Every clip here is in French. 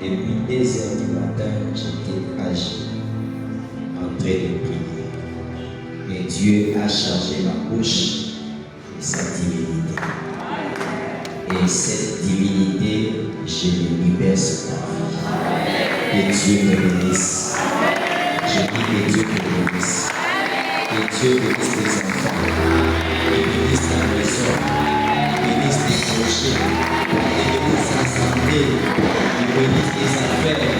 depuis 2 heures du matin, j'étais âgé, en train de prier. Et Dieu a chargé ma bouche de sa divinité. Et cette divinité, je le libère sur ta vie. Que Dieu me bénisse. Je dis que Dieu te bénisse. Que Dieu bénisse tes enfants. Que bénisse ta maison. Bénisse tes projets. Que bénisse ta santé. Que bénisse tes affaires.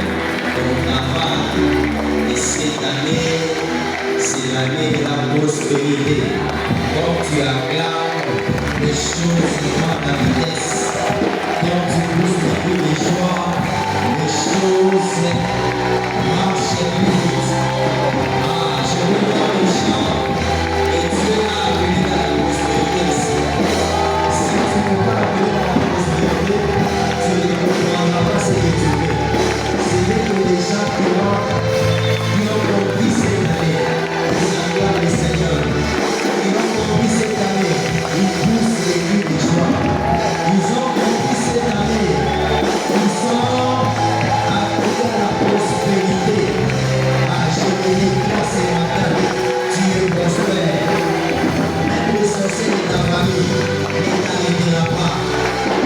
Ton travail. Et cette année, c'est l'année de la prospérité. Quand tu acclames, les choses vont à vitesse. Quand tu pousses le cri de joie, les choses marchent plus vite. Ah, je veux voir les gens. Et Dieu a appelé à la prospérité ici. Si tu ne peux pas appeler à la prospérité, tu ne comprendras pas ce que tu veux. C'est vrai que les gens qui ont compris cette année, c'est la gloire du Seigneur. Ils ont compris cette année, ils poussent les cris de joie. Ils ont compris cette année, ils sont appelés à la prospérité. Ah, je te déclare ce matin, tu es prospère. Même les sorciers de ta famille ne t'arrêteront pas.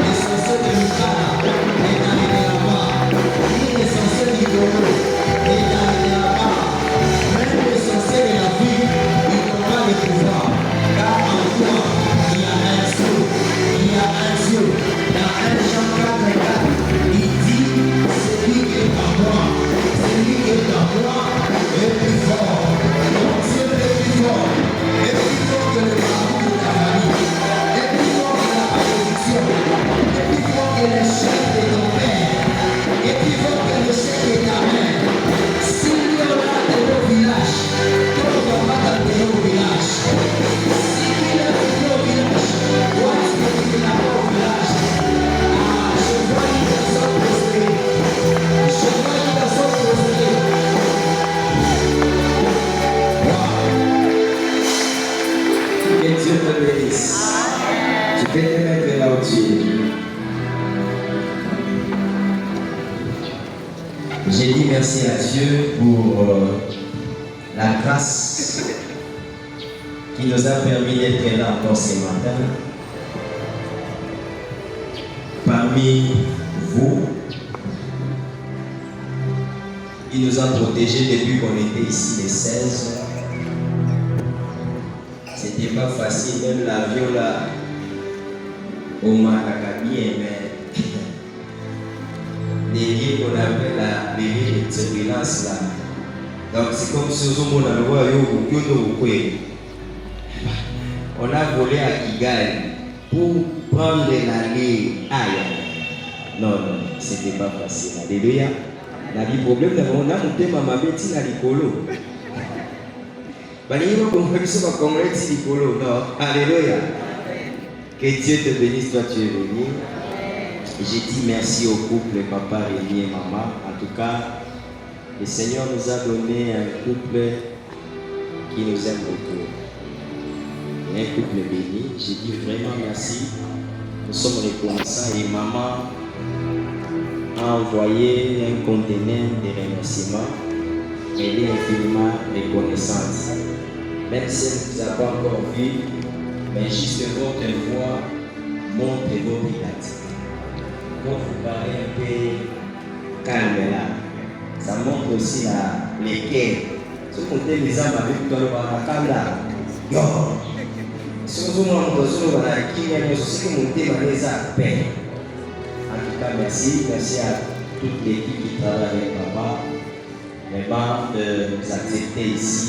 Les sorciers de Mikana ne t'arrêteront pas. Ni les sorciers du Congo ne t'arrêteront pas. Même les sorciers de la vie, ils n'ont pas le pouvoir. Car en toi, il y a un Dieu. Il y a un Dieu. Dans 1 Jean 4, il dit, celui qui est en moi, celui qui est en moi est plus fort. Mon Dieu est plus fort. Est plus fort que le marabout de ta famille. Est plus fort que la malédiction. Est plus fort que l'échec de ton père. Est plus fort que l'échec de ta mère. S'il y en a de nos villages, toi on va pas t'appeler au village. S'il y a de nos villages, toi tu peux dire là-bas au village. Ah, je vois une personne prospérer. Je vois une personne prospérer. Que Dieu te bénisse. Tu peux te mettre là où tu es. J'ai dit merci à Dieu pour la grâce qui nous a permis d'être là encore ce matin. Parmi vous, il nous a protégés depuis qu'on était ici les 16. C'était pas facile, même l'avion là, au Macacabie, mais des liens qu'on appelle la ligne de turbulence là. Donc c'est comme si on a volé à Kigali pour prendre l'année ailleurs. Non, c'était pas facile. Alléluia. La vie problème, on a monté ma bêtise à l'icolo. Alléluia. Que Dieu te bénisse, toi tu es venu. J'ai dit merci au couple papa, Rémi et maman. En tout cas, le Seigneur nous a donné un couple qui nous aime beaucoup. Un couple béni. J'ai dit vraiment merci. Nous sommes reconnaissants et maman a envoyé un conteneur de remerciements. Elle est infiniment reconnaissante. Même si elle ne vous a pas encore vu, mais juste votre voix montre votre identité. Quand vous parlez un peu calme là, ça montre aussi lesquels. Ce qu'on dit les âmes avec toi, le calme là. Yo! Si vous avez un besoin de la qui est aussi que mon thème les a paix. En tout cas, merci à toute l'équipe qui travaille avec papa. Vraiment, de nous accepter ici,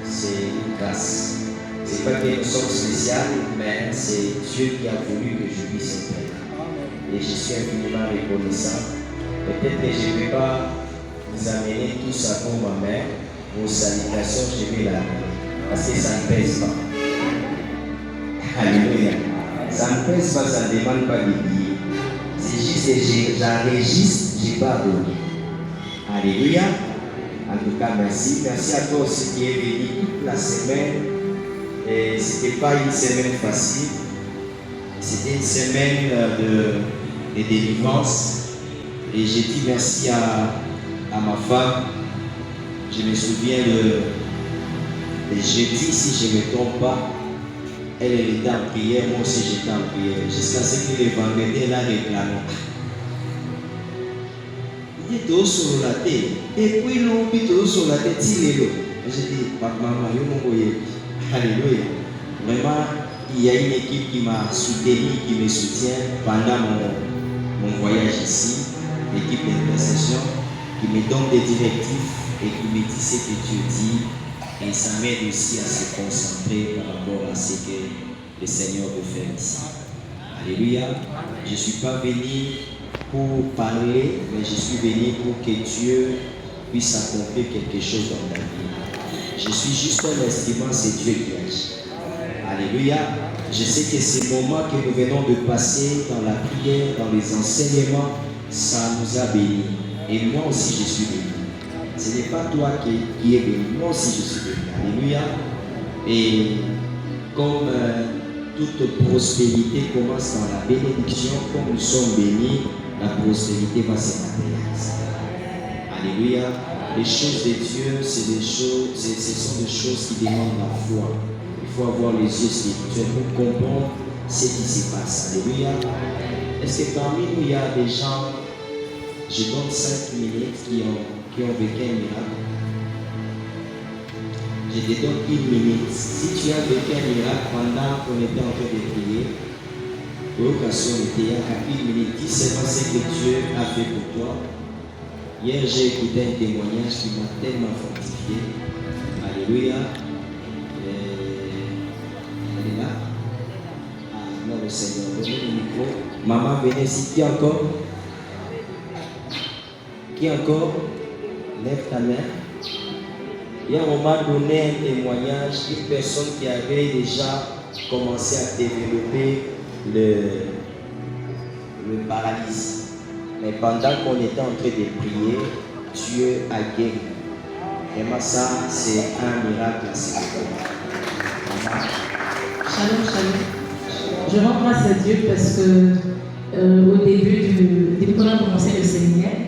c'est une grâce. C'est pas que nous sommes spéciaux, mais c'est Dieu qui a voulu que je puisse être là. Et je suis infiniment reconnaissant. Peut-être que je ne vais pas vous amener tout ça pour ma mère. Vos salutations, je vais la donner. Parce que ça ne pèse pas. Alléluia. Ça ne pèse pas, ça ne demande pas de billets. C'est juste que j'enregistre, je pardonne. Alléluia. En tout cas, merci. Merci à toi aussi qui est venu toute la semaine. Ce n'était pas une semaine facile. C'était une semaine de délivrance. Et j'ai dit merci à ma femme. Je me souviens de jeudi, si je ne me trompe pas, elle était en prière, moi aussi j'étais en prière. Jusqu'à ce que le vendredi, elle a réclamé. Il dit tout sur la tête. Et puis l'on dit tout sur la tête, il est là. J'ai dit, papa, maman, je m'envoie. Alléluia. Vraiment, il y a une équipe qui m'a soutenu, qui me soutient pendant mon voyage ici. L'équipe d'intercession qui me donne des directives et qui me dit ce que Dieu dit. Et ça m'aide aussi à se concentrer par rapport à ce que le Seigneur veut faire ici. Alléluia. Je ne suis pas venu pour parler, mais je suis venu pour que Dieu puisse accomplir quelque chose dans ta vie. Je suis juste un instrument, c'est Dieu qui agit. Alléluia. Je sais que ces moments que nous venons de passer dans la prière, dans les enseignements, ça nous a bénis. Et moi aussi je suis béni. Ce n'est pas toi qui es béni, moi aussi je suis béni. Alléluia. Et comme toute prospérité commence dans la bénédiction, comme nous sommes bénis, la prospérité va se matérialiser. Alléluia. Les choses de Dieu, ce sont des choses qui demandent la foi. Il faut avoir les yeux spirituels pour comprendre ce qui se passe. Alléluia. Est-ce que parmi nous, il y a des gens, je donne 5 minutes, qui ont vécu un miracle? Je te donne 1 minute. Si tu as vécu un miracle pendant qu'on était en train de prier, l'occasion était à 1 minute, dis seulement ce que Dieu a fait pour toi. Hier, j'ai écouté un témoignage qui m'a tellement fortifié. Alléluia. Elle est là. Ah, non, le Seigneur, donnez le micro. Maman, venez ici. Qui encore? Qui encore? Lève ta main. Il y a un moment donné un témoignage, une personne qui avait déjà commencé à développer le paralysie. Mais pendant qu'on était en train de prier, Dieu a guéri. Vraiment ça, c'est un miracle. Shalom, shalom. Je rends grâce à Dieu parce que au début quand on a commencé le séminaire,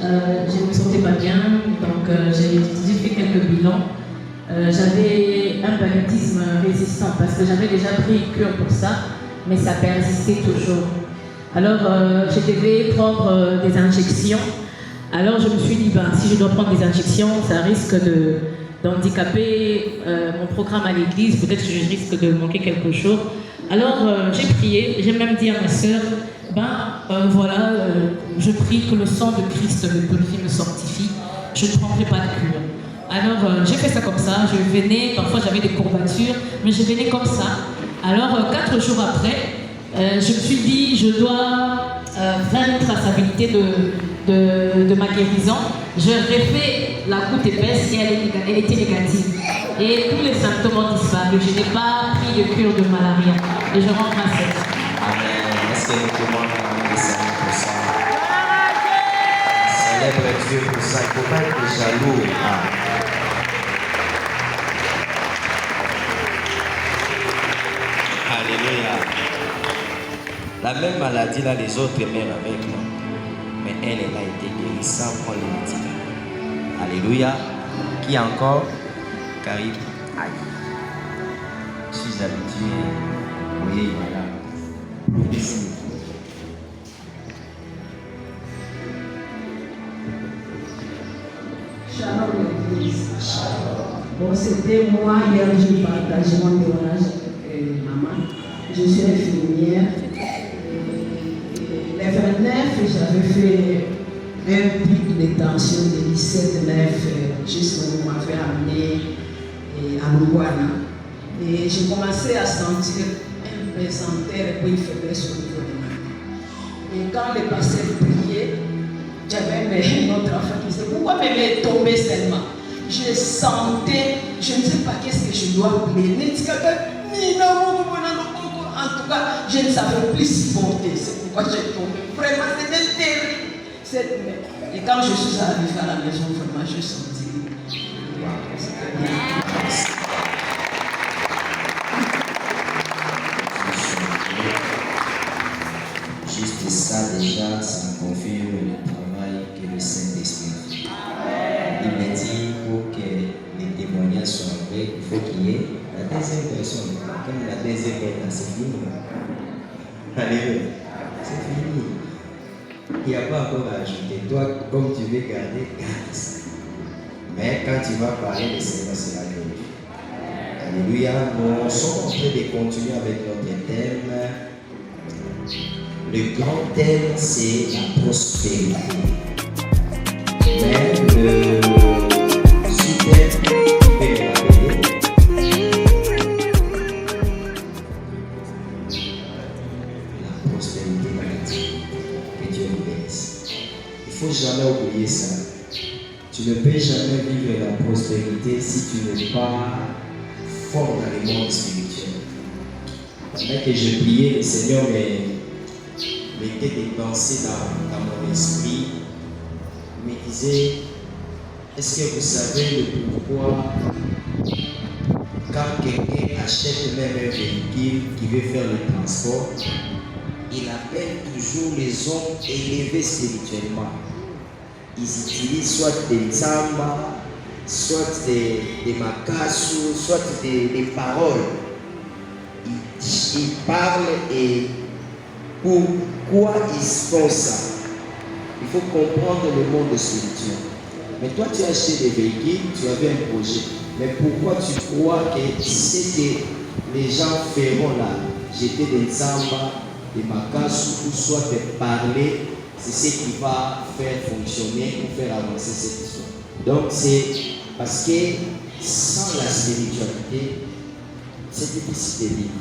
je ne me sentais pas bien, donc j'ai fait quelques bilans. J'avais un banditisme résistant parce que j'avais déjà pris une cure pour ça, mais ça persistait toujours. Alors je devais prendre des injections. Alors je me suis dit, si je dois prendre des injections, ça risque d'handicaper mon programme à l'église, peut-être que je risque de manquer quelque chose. Alors j'ai prié, j'ai même dit à ma soeur, je prie que le sang de Christ me purifie, me sanctifie, je ne prendrai pas de cure. Alors j'ai fait ça comme ça, je venais, parfois j'avais des courbatures, mais je venais comme ça. Alors 4 jours après, je me suis dit, je dois faire une traçabilité de ma guérison. Je refais la goutte épaisse et elle était négative. Et tous les symptômes ont disparu. Je n'ai pas pris de cure de malaria. Et je rends grâce à Dieu. Amen. Est-ce que nous pouvons acclamer le Seigneur pour ça? Célèbre Dieu pour ça. Il ne faut pas être jaloux. Alléluia. La même maladie, là, les autres meurent avec nous. Mais elle a été guérie sans prendre les médicaments. Alléluia. Qui encore? Carib. Aïe. Je suis habitué. Oui, voilà. Ici. Shalom l'église. Bon, c'était moi, hier j'ai partagé mon témoignage avec maman. Je suis infirmière. Le 29, j'avais fait un pic de tension de 17,9 jusqu'au moment où on m'avait amené à Luguana. Et j'ai commencé à sentir un pesanteur et puis une faiblesse au niveau de ma tête. Et quand le pasteur priait, j'avais un autre enfant qui disait, pourquoi me tomber seulement? Je sentais, je ne sais pas qu'est-ce que je dois plainer. En tout cas, je ne savais plus supporter. C'est pourquoi j'ai tombé. Vraiment, c'était terrible. Et quand je suis arrivée à la maison, vraiment, je sentis. C'était bien. Juste ça, déjà, ça confirme le deuxième personne. Comme la deuxième personne, c'est fini. Alléluia. C'est fini. Il n'y a pas encore à ajouter. Toi, comme tu veux garder, garde ça. Mais quand tu vas parler, le Seigneur sera glorifié. Alléluia. Nous sommes en train de continuer avec notre thème. Le grand thème, c'est la prospérité. Mais le sous-thème, tu peux me rappeler. La prospérité relative. Que Dieu nous bénisse. Il ne faut jamais oublier ça. Tu ne peux jamais vivre la prospérité si tu n'es pas fort dans le monde spirituel. Pendant que je priais, le Seigneur mettait des pensées dans mon esprit. Il me disait, est-ce que vous savez le pourquoi quand quelqu'un achète même un véhicule qui veut faire le transport, il appelle toujours les hommes élevés spirituellement. Ils utilisent soit des tsamba, soit des makasu, soit des paroles. Ils parlent et pourquoi ils font ça. Il faut comprendre le monde spirituel. Mais toi, tu as acheté des véhicules, tu avais un projet. Mais pourquoi tu crois que ce que les gens feront là, jeter des tsamba, des makasu, ou soit de parler, c'est ce qui va faire fonctionner ou faire avancer cette histoire. Donc c'est parce que sans la spiritualité, c'est difficile de vivre.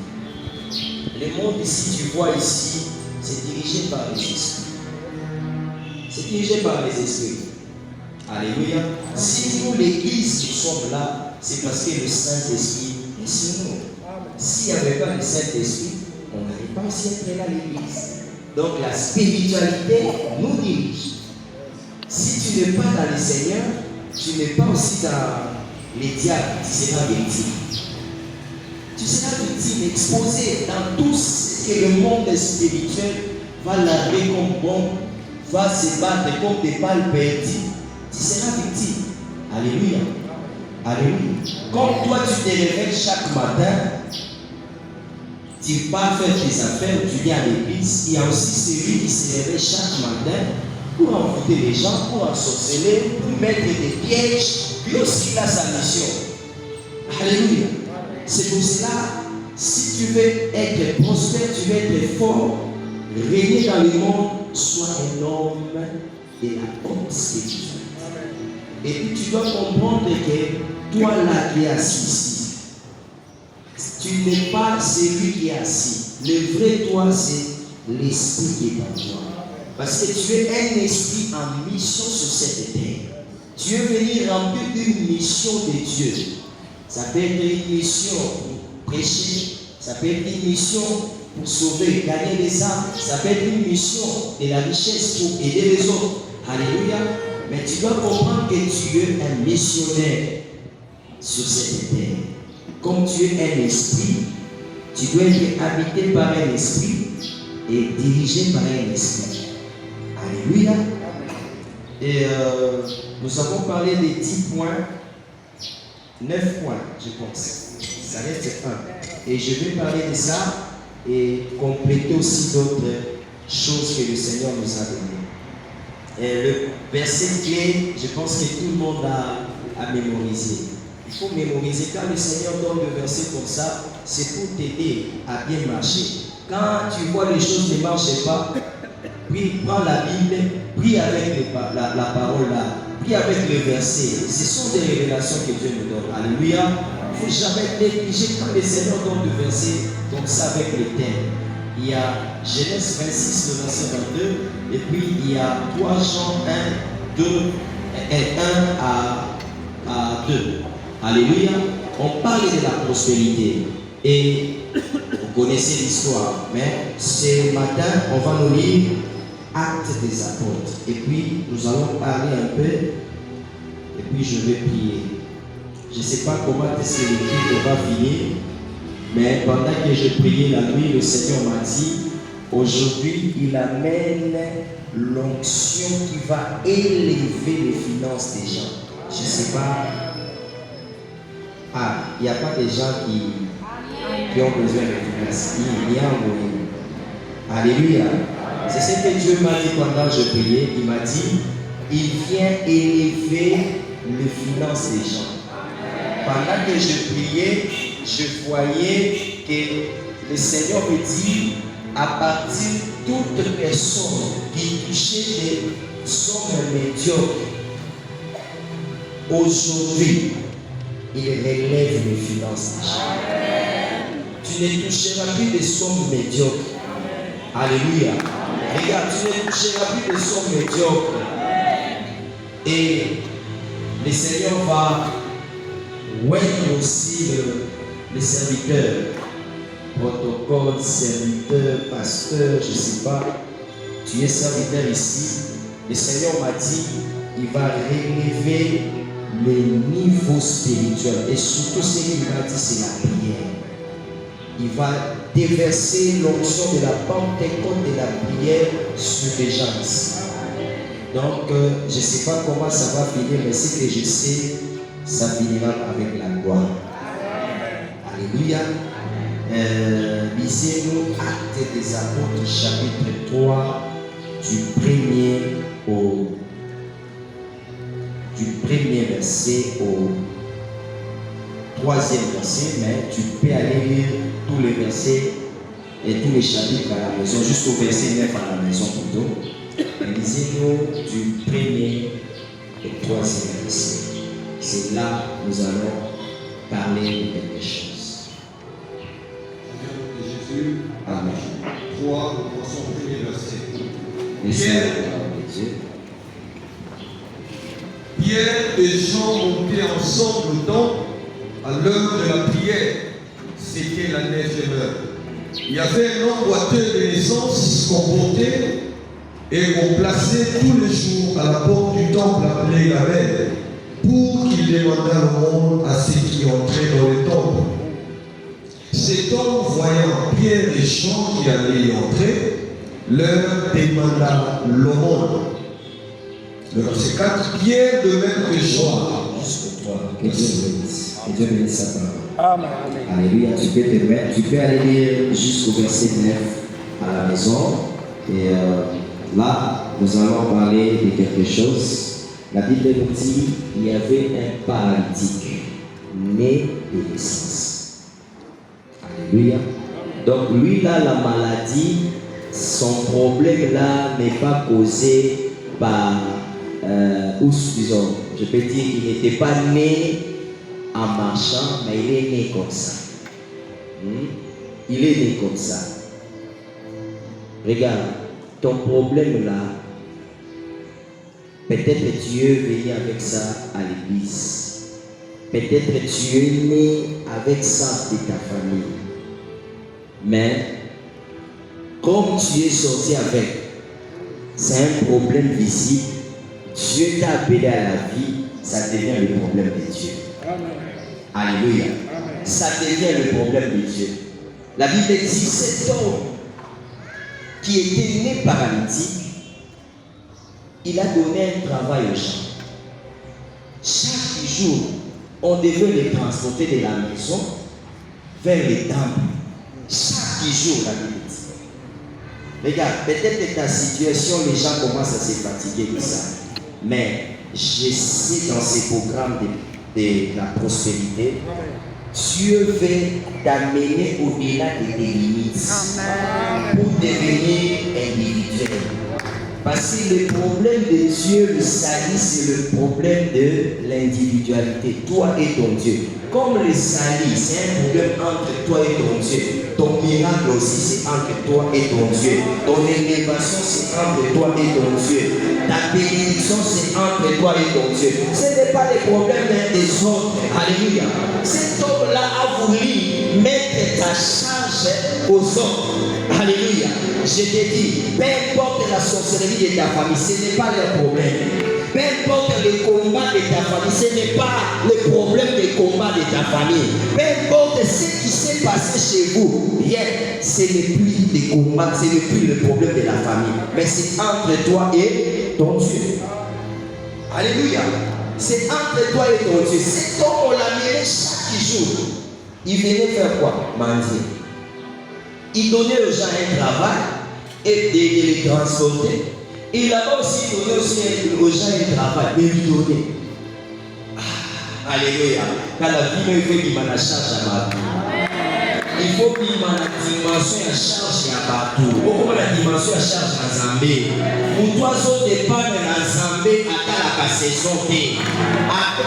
Le monde ici, tu vois ici, c'est dirigé par les esprits. C'est dirigé par les esprits. Alléluia. Si nous, l'église, nous sommes là, c'est parce que le Saint-Esprit est sur nous. S'il n'y avait pas le Saint-Esprit, on n'allait pas aussi être là à l'église. Donc la spiritualité nous dirige. Si tu n'es pas dans le Seigneur, tu n'es pas aussi dans les diables, tu seras victime. Tu seras victime, exposé dans tout ce que le monde spirituel va larguer comme bombe, va se battre comme des balles perdues. Tu seras victime. Alléluia. Alléluia. Comme toi tu te réveilles chaque matin, tu pars faire tes affaires, tu viens à l'église, il y a aussi celui qui se réveille chaque matin pour envoûter les gens, pour ensorceler, pour mettre des pièges. Lui aussi, il a sa mission. Alléluia. C'est pour cela, si tu veux être prospère, tu veux être fort, régner dans le monde, sois un homme de la haute spiritualité. Et puis tu dois comprendre que toi là qui es assis ici, tu n'es pas celui qui est assis. Le vrai toi, c'est l'esprit qui est en toi. Parce que tu es un esprit en mission sur cette terre. Tu es venu remplir une mission de Dieu. Ça peut être une mission pour prêcher, ça peut être une mission pour sauver, gagner les âmes, ça peut être une mission de la richesse pour aider les autres. Alléluia. Mais tu dois comprendre que tu es un missionnaire sur cette terre. Comme tu es un esprit, tu dois être habité par un esprit et dirigé par un esprit. Alléluia. Et nous avons parlé des 10 points, 9 points, je pense. Ça reste 1. Et je vais parler de ça et compléter aussi d'autres choses que le Seigneur nous a données. Et le verset clé, je pense que tout le monde a mémorisé. Il faut mémoriser. Quand le Seigneur donne le verset comme ça, c'est pour t'aider à bien marcher. Quand tu vois les choses ne marchent pas, puis prends la Bible, prie avec la parole là, prie avec le verset. Ce sont des révélations que Dieu nous donne. Alléluia. Il ne faut jamais négliger quand le Seigneur donne le verset comme ça avec le thème. Il y a Genèse 26, le verset 22, et puis il y a 3 Jean 1, 2, et 1 à 2. Alléluia. On parle de la prospérité. Et vous connaissez l'histoire. Mais ce matin, on va nous lire Actes des Apôtres. Et puis, nous allons parler un peu. Et puis, je vais prier. Je ne sais pas comment est-ce que l'équipe va finir. Mais pendant que je priais la nuit, le Seigneur m'a dit, aujourd'hui, il amène l'onction qui va élever les finances des gens. Je ne sais pas. Ah, il n'y a pas des gens qui ont besoin de grâce. Il y a un moyen. Alléluia. C'est ce que Dieu m'a dit pendant que je priais. Il m'a dit, il vient élever les finances des gens. Pendant que je priais, je voyais que le Seigneur me dit, à partir de toute personne qui touchait des sommes médiocres, aujourd'hui, il relève les finances des gens. Tu ne toucheras plus des sommes médiocres. Alléluia. Regarde, tu ne toucheras plus des sommes médiocres. Et le Seigneur va oindre aussi les serviteurs. Protocole, serviteur, pasteur, je ne sais pas. Tu es serviteur ici. Le Seigneur m'a dit, il va relever les niveaux spirituels. Et surtout, ce qu'il m'a dit, c'est la prière. Il va déverser l'onction de la Pentecôte de la prière sur les gens ici. Donc, je ne sais pas comment ça va finir, mais ce que je sais, ça finira avec la gloire. Alléluia. Lisez-nous Actes des Apôtres, chapitre 3, du premier verset au 3e verset, mais tu peux aller lire tous les versets et tous les chapitres à la maison, jusqu'au verset 9 à la maison plutôt. Lisez-nous du premier au 3e verset. C'est là que nous allons parler de quelque chose. Jésus, Amen. 3, nous pensons au premier verset. Pierre et Jean montaient ensemble donc à l'heure de la prière. C'était la 9e heure. Il y avait un homme boiteux de naissance qu'on portait et qu'on plaçait tous les jours à la porte du temple appelé la Veille pour qu'il demandât le monde à ceux qui entraient dans le temple. Cet homme, voyant Pierre et Jean qui allaient y entrer, leur demanda l'aumône. Le verset 4, Pierre de même que Jean. Jusqu'au 3, que Dieu bénisse. Que Dieu bénisse sa parole. Amen. Alléluia. Tu peux aller lire jusqu'au verset 9 à la maison. Et là, nous allons parler de quelque chose. La Bible nous dit qu'il y avait un paralytique né de naissance. Alléluia. Donc lui là, la maladie, son problème là n'est pas causé par, disons, je peux dire qu'il n'était pas né en marchant, mais il est né comme ça. Il est né comme ça. Regarde, ton problème là, peut-être Dieu est venu avec ça à l'église. Peut-être tu es né avec ça de ta famille. Mais, comme tu es sorti avec, c'est un problème visible. Dieu t'a appelé à la vie, ça devient le problème de Dieu. Amen. Alléluia. Amen. Ça devient le problème de Dieu. La Bible dit, cet homme qui était né paralytique, il a donné un travail aux gens. Chaque jour, on devait les transporter de la maison vers les temples. Chaque jour, la Bible dit. Regarde, peut-être que ta situation, les gens commencent à se fatiguer de ça. Mais je sais dans ces programmes de la prospérité, Dieu veut t'amener au-delà de tes limites pour devenir individuel. Parce que le problème de Dieu, le salut, c'est le problème de l'individualité. Toi et ton Dieu. Comme le salut, c'est un problème entre toi et ton Dieu. Ton miracle aussi, c'est entre toi et ton Dieu. Ton élévation, c'est entre toi et ton Dieu. Ta bénédiction, c'est entre toi et ton Dieu. Ce n'est pas le problème des autres. Alléluia. Cet homme-là a voulu mettre ta charge aux autres. Alléluia. Je te dis, peu importe la sorcellerie de ta famille, ce n'est pas leur problème. Peu importe le combat de ta famille, ce n'est pas le problème des combats de ta famille. Peu importe ce qui s'est passé chez vous, bien, ce n'est plus des combats, ce n'est plus le problème de la famille. Mais c'est entre toi et ton Dieu. Alléluia. C'est entre toi et ton Dieu. Cet homme, on l'a mené chaque jour. il venait faire quoi? Mendier. Il donnait aux gens un travail et les transporter. Et là-bas aussi, il donnait aussi aux gens un travail, mais lui donner. Alléluia. Quand la vie me fait qu'il m'en a charge à ma vie. Il faut qu'il m'en a dimension à charge à partout. Pourquoi la dimension à charge à Zambé? Pour toi, on dépend de la Zambé à la saison T.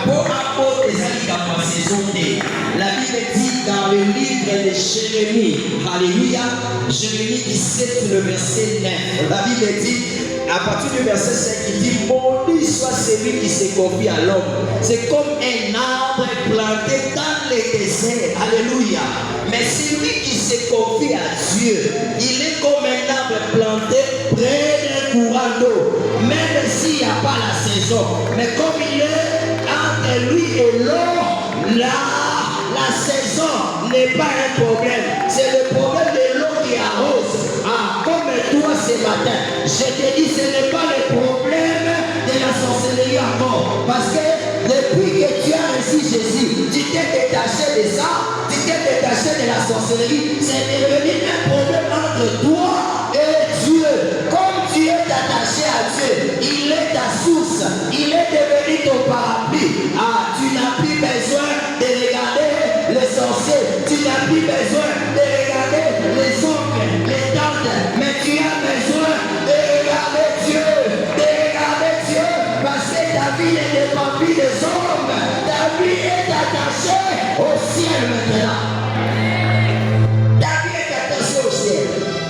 Pour apporter des alliés à la saison T. La Bible dit dans le livre de Jérémie, alléluia, Jérémie 17, le verset 9. La Bible dit, à partir du verset 5, il dit, maudit soit celui qui se confie à l'homme. C'est comme un arbre planté dans les déserts. Alléluia. Mais celui qui se confie à Dieu, il est comme un arbre planté près d'un courant d'eau. Même s'il n'y a pas la saison. Mais comme il est entre lui et l'eau, la saison n'est pas un problème. C'est le problème de l'eau qui arrose. Ah, comme toi ce matin, je te dis, ce n'est pas le problème de la sorcellerie encore. Parce que depuis que tu as reçu Jésus, tu t'es détaché de ça, tu t'es détaché de la sorcellerie. C'est devenu un problème entre toi et Dieu. Comme tu es attaché à Dieu, il est ta source, il est devenu ton parapluie. Ah, tu n'as plus besoin de regarder les sorciers, tu n'as plus besoin de regarder les oncles, les tantes, mais tu as besoin de regarder Dieu, parce que ta vie ne dépend plus des hommes, ta vie est attachée au ciel maintenant. Ta vie est attachée au ciel.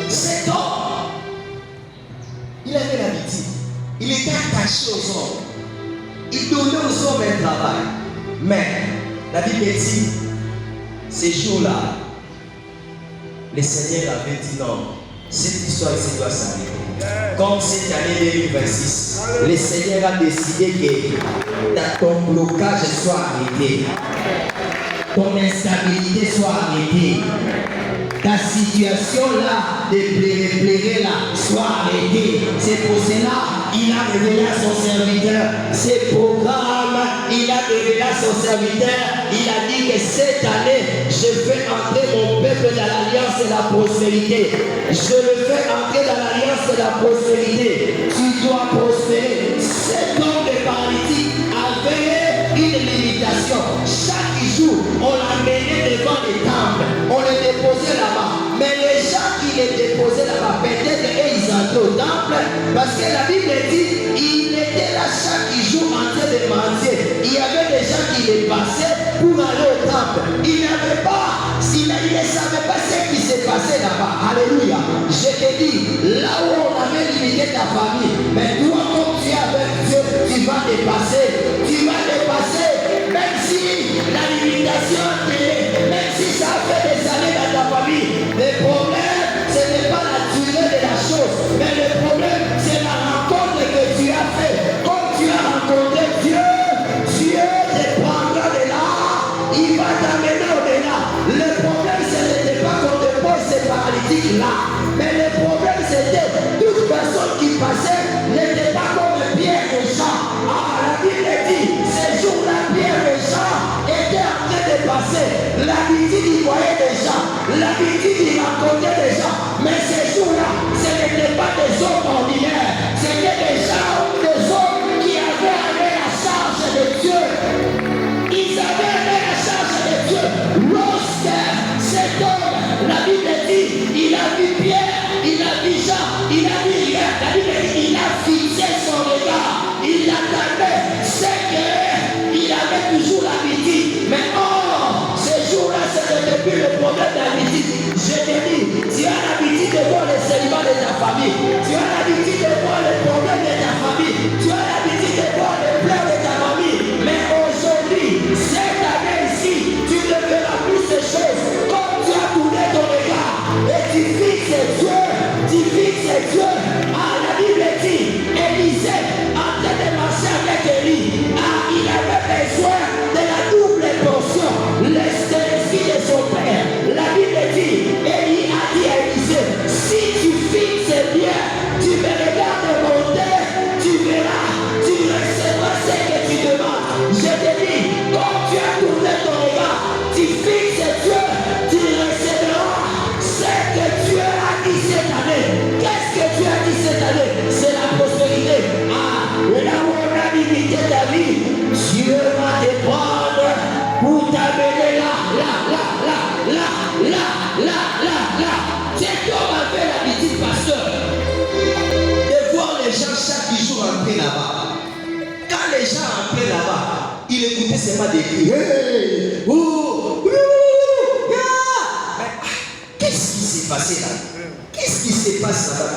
Cet homme, il avait l'habitude, il était attaché aux hommes, il donnait aux hommes un travail, mais la Bible dit, ces jours-là, le Seigneur avait dit non, cette histoire ici doit s'arrêter. Comme cette année 2026, le Seigneur a décidé que ton blocage soit arrêté, ton instabilité soit arrêtée, ta situation là, de pleurer là, soit arrêtée. C'est pour cela il a révélé à son serviteur ses programmes, il a révélé à son serviteur, il a dit que cette année, je fais entrer mon peuple dans l'alliance de la prospérité. Je le fais entrer dans l'alliance de la prospérité. Tu dois prospérer. Cet homme de paralytique avait une limitation. Chaque jour, on l'amenait devant les temples, on le déposait là-bas. Mais les gens qui les déposaient là-bas, peut-être qu'ils entraient au temple, parce que la Bible dit, il était là chaque jour en train de mendier. Il y avait des gens qui les passaient pour aller au temple. Il n'avait pas, il ne savait pas ce qui s'est passé là-bas. Alléluia. Je te dis, là où on avait limité ta famille, mais toi, comme tu es avec Dieu, tu vas dépasser. Tu vas dépasser, même si la limitation est, même si ça fait des années dans ta famille. Le problème, ce n'est pas la durée de la chose, mais le problème, c'est la rencontre que tu as fait. Comme tu as rencontré Dieu, Dieu te prendra de là, il va t'amener au-delà. Le problème, ce n'était pas qu'on te pose ces paralytiques là, mais le problème, c'était toute personne qui passait n'était pas comme Pierre et Jean. Ah, la Bible dit, ces jours-là, Pierre et Jean étaient en train de passer. L'habitude, il voyait des gens, l'habitude, il rencontrait des gens, mais ces jours-là, ce n'étaient pas des hommes ordinaires, c'était des gens, des hommes qui avaient amené la charge de Dieu. Ils avaient amené la charge de Dieu. Lorsque cet homme, la Bible dit, il a vu Pierre, il a vu Jean, il a vu rien. La Bible dit, il a fixé son regard, il l'attendait, c'est qu'il avait toujours l'habitude. Mais or, ces jours-là, ce n'était plus le problème d'habitude. Je te dis, tu as l'habitude de voir les célibats de ta famille, tu as l'habitude de voir les problèmes de ta famille, tu as l'habitude de voir les pleurs de ta famille. Mais aujourd'hui, cette année ici, tu ne verras plus ces choses. Comme tu as tourné ton regard et tu fixes Dieu, tu fixes Dieu. Ah, la Bible dit, Élisée, en train de marcher avec Élie, ah, il avait besoin de la double portion, l'esprit de son père. La Bible dit, Élie a dit à Élisée, si tu fixes bien, tu me regardes monter, tu verras, tu recevras ce que tu demandes. Je te dis, quand tu as tourné ton regard, tu fixes Dieu. Cet homme avait l'habitude, pasteur, de voir les gens chaque jour entrer là-bas. Quand les gens entraient là-bas, il écoutait seulement des cris. Hey, oh, qu'est-ce qui s'est passé là? Qu'est-ce qui se passe là-bas?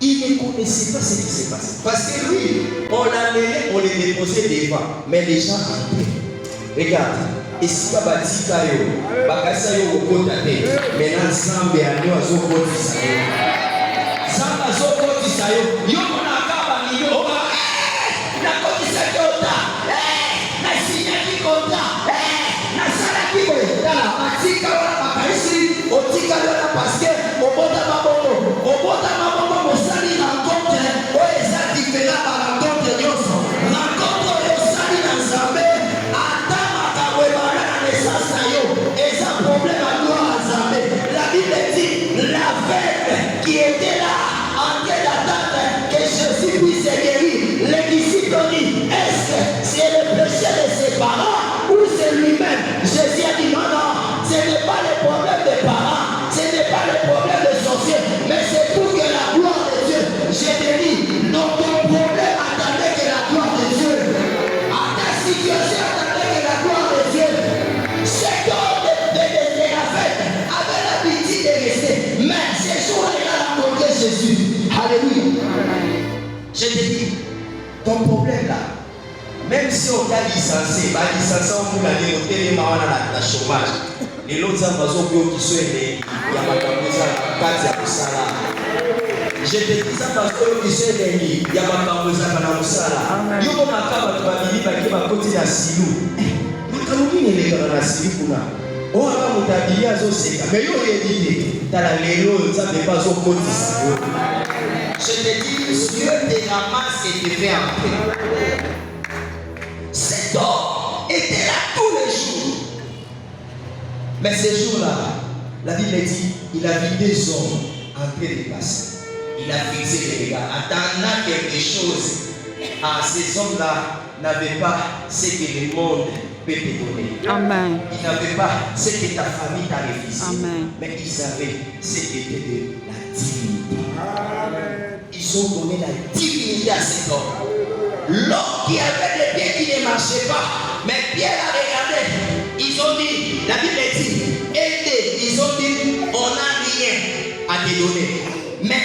Il ne connaissait pas ce qui s'est passé. Parce que lui, on l'amenait, on les déposait devant. Mais les gens entraient. Regarde. Et si tu as bâti Kayo, Bakasa yo Okotate, maintenant Zambe a nous à Zokotisayo. Zamba Zokotisayo, Yomona Kaba Niyo, na Kotisayo, na Sinyaki Kota, na Salaki Kota, Atika Wala Bakaisi, Otika Wala Paske, Obota Mabomo, Mosali rencontre, Oeza différent par rencontre Yoso, rencontre Yosali dans Zambe. Et ça problème à gloire à Zambé. La Bible dit la fête qui était là en train d'attendre que Jésus puisse guérir. Les disciples ont dit, est-ce que c'est le péché de ses parents ou c'est lui-même? Jésus a dit non, ce n'est pas le problème des parents, ce n'est pas le problème des sorciers, mais c'est pour que la gloire de Dieu. Je te dis, non, ton problème attendait que la gloire de Dieu. À ta situation attendait que la gloire de Dieu. Cet homme de la fête avait l'habitude de rester. Mais ce jour-là, il a rencontré Jésus. Alléluia. Je te dis, ton problème là, même si on t'a licencié, on vous l'a dit, on t'a dit, la chômage. Les autres gens qui sont aidés, il y a ma caméra, je te dis ça parce que tu sais aidés, il y a ma caméra, il y a ma caméra, il y a ma caméra, Kalumini leka na sirikuna. O aka mutabili azoseka. Mais yo yedite. Tala lelo nzambe pas okotisa. Je te dis, Dieu te ramasse et te fait entrer. Cet homme était là tous les jours. Mais ces jours-là, la Bible dit, il a vu des hommes en train de passer. Il a fixé les regards, attendant quelque chose. Ah, ces hommes-là n'avaient pas ce que le monde peut te donner. Amen. Ils n'avaient pas ce que ta famille t'a refusé. Amen. Mais ils avaient ce qui était de la divinité. Amen. Ils ont donné la divinité à cet homme. L'homme qui avait des pieds qui ne marchaient pas, mais Pierre a regardé. Ils ont dit, la Bible dit, aidez. Ils ont dit, on n'a rien à te donner. Mais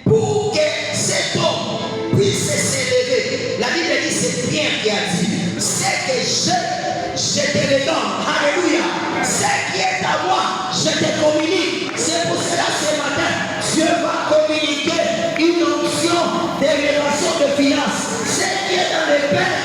pour que cet homme puisse s'élever, la Bible dit, c'est Pierre qui a dit, c'est que je te le donne. Alléluia. Ce qui est à moi, je te communique. C'est pour cela ce matin, Dieu va communiquer une option de relation de finances. Ce qui est dans le père,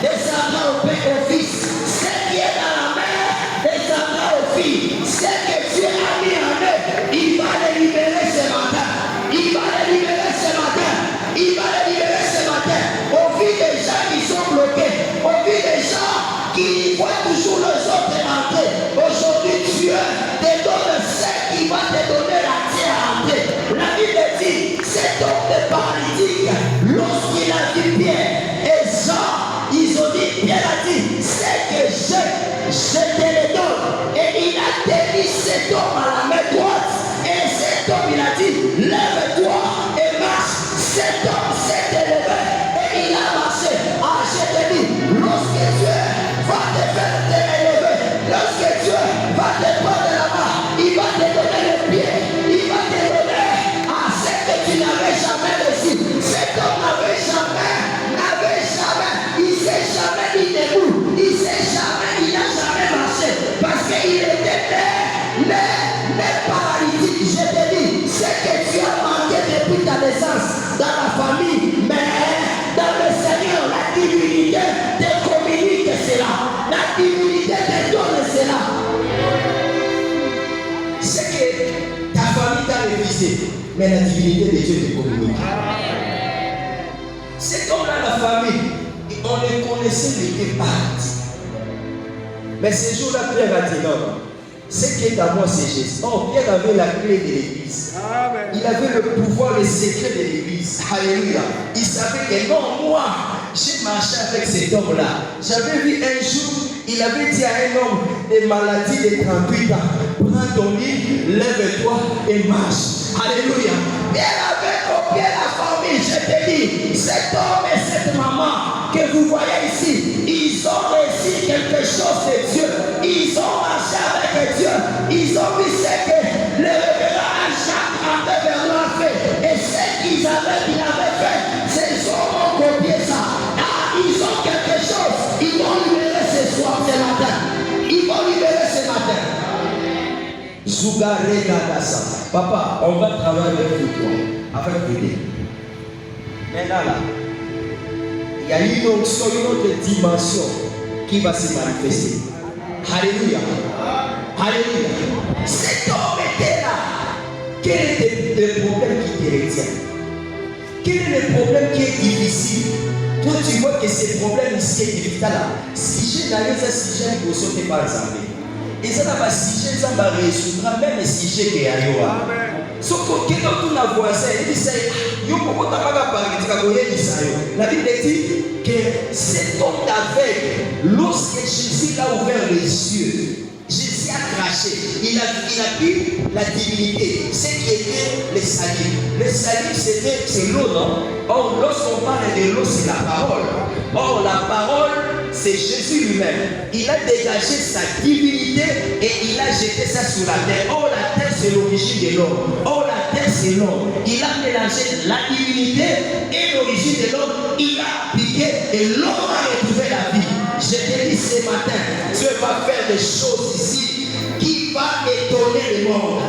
descendra au père au fils. Ce qui est dans la mère, descendra au fils. Ce que Dieu a mis en eux, il va les libérer ce matin. Il va les libérer ce matin. Il va les libérer ce matin. Au vu des gens qui sont bloqués, au vu des gens qui voient toujours les autres entrer. Aujourd'hui, Dieu te donne ce qui va te donner la terre à entrer. La Bible dit, cet homme de paralytique, lorsqu'il a dit Pierre et Jean, ils ont dit, Pierre a dit, c'est que je te le donne. Et il a tenu cet homme à la main droite. Et cet homme, il a dit, lève-toi et marche. Cet homme s'est élevé et il a marché. Ah, je te dis, lorsque Dieu va te faire t'élever, lorsque Dieu va te prendre la main, il va te donner le pied, il va te donner à ce que tu n'avais jamais reçu. Cet homme n'avait jamais, il s'est jamais mis debout, il n'a jamais marché, parce qu'il était né paralytique. Je te dis, c'est que tu as manqué depuis ta naissance dans la famille, mais dans le Seigneur, la divinité te communique cela, la divinité te donne cela. C'est que ta famille t'a refusé, mais la divinité de Dieu te communique. C'est comme dans la famille, on les connaissait les deux parties. Mais ce jour-là, Pierre a dit non. Ce qui est à moi, c'est Jésus. Oh, Pierre avait la clé de l'église. Il avait le pouvoir, le secret de l'église. Alléluia. Il savait que non, moi, j'ai marché avec cet homme-là. J'avais vu un jour, il avait dit à un homme de maladie de 38 ans, prends ton lit, lève-toi et marche. Alléluia. Bien avec au pied la famille, je te dis, cet homme et cette maman que vous voyez ici, ils ont réussi quelque chose de Dieu. Ils ont marché avec Dieu. Ils ont vu ce que le révérend Jacques avait vraiment fait. Et ce qu'ils avaient fait, ces hommes ont copié ça. Ah, ils ont quelque chose. Ils vont libérer ce soir, ce matin. Ils vont libérer ce matin. Zougare Gadassa. Papa, on va travailler avec toi, avec vous. Maintenant là, il y a une autre dimension qui va se manifester. Alléluia. Alléluia. Cet homme était là. Quel est le problème qui te retient? Quel est le problème qui est difficile? Toi, tu vois que ce problème ici est difficile. Si j'ai d'ailleurs ce sujet, il faut sauter par exemple. Et ça n'a pas sujet, ça va résoudre même le sujet qui est à Yoa. Sauf que quelqu'un tout n'a voisin, il dit, la Bible dit que cet homme d'aveugle, lorsque Jésus a ouvert les yeux, Jésus a craché, il a vu la divinité, ce qui était le salut. Le salut, c'est l'eau, non? Or, lorsqu'on parle de l'eau, c'est la parole. Or, la parole, c'est Jésus lui-même. Il a dégagé sa divinité et il a jeté ça sur la terre. Or, la terre, c'est l'origine de l'homme. Or, la terre, c'est l'homme. Il a mélangé la divinité et l'origine de l'homme. Il a appliqué et l'homme a retrouvé la vie. Je te dis ce matin, Dieu va faire des choses ici qui va étonner le monde.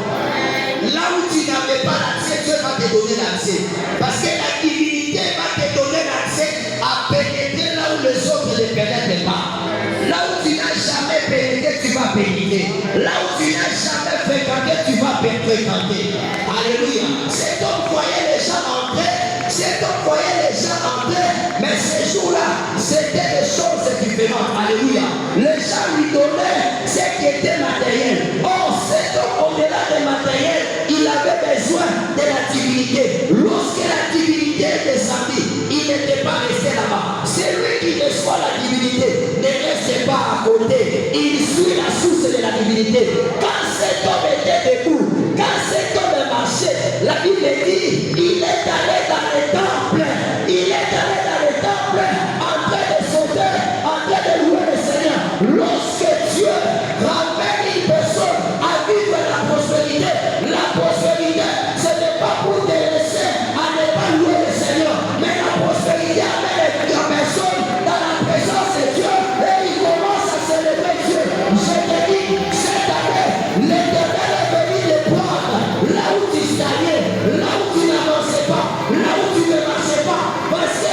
Là où tu n'avais pas l'accès, Dieu va te donner l'accès. Parce que la divinité va te donner l'accès à pénétrer là où les autres ne pénètrent pas. Là où tu n'as jamais pénétré, tu vas pénétrer. Là où tu n'as jamais fréquenté, tu vas fréquenter. Alléluia. Cet homme voyait les gens entrer. Cet homme voyait les gens entrer. Mais ces jours-là, c'était des choses différentes. Alléluia. Les gens lui donnaient ce qui était matériel. Or, cet homme, au-delà des matériel, il avait besoin de la divinité. Lorsque la divinité est descendue, il n'était pas resté là-bas. C'est lui qui reçoit la divinité. Ne reste pas à côté. Il suit la source de la divinité. Quand cet homme était debout, quand cet homme marchait, la Bible dit, il est allé dans le temple. Il est allé dans le temple en train de sauter, en train de louer le Seigneur. Lorsque Dieu ramène une personne à vivre la prospérité, ce n'est pas pour te laisser à ne pas louer le Seigneur, mais la prospérité amène la personne dans la présence de Dieu et il commence à célébrer Dieu. Je te dis, cette année, l'Éternel est venu te prendre là où tu stagnais, là où tu n'avançais pas, là où tu ne marchais pas, parce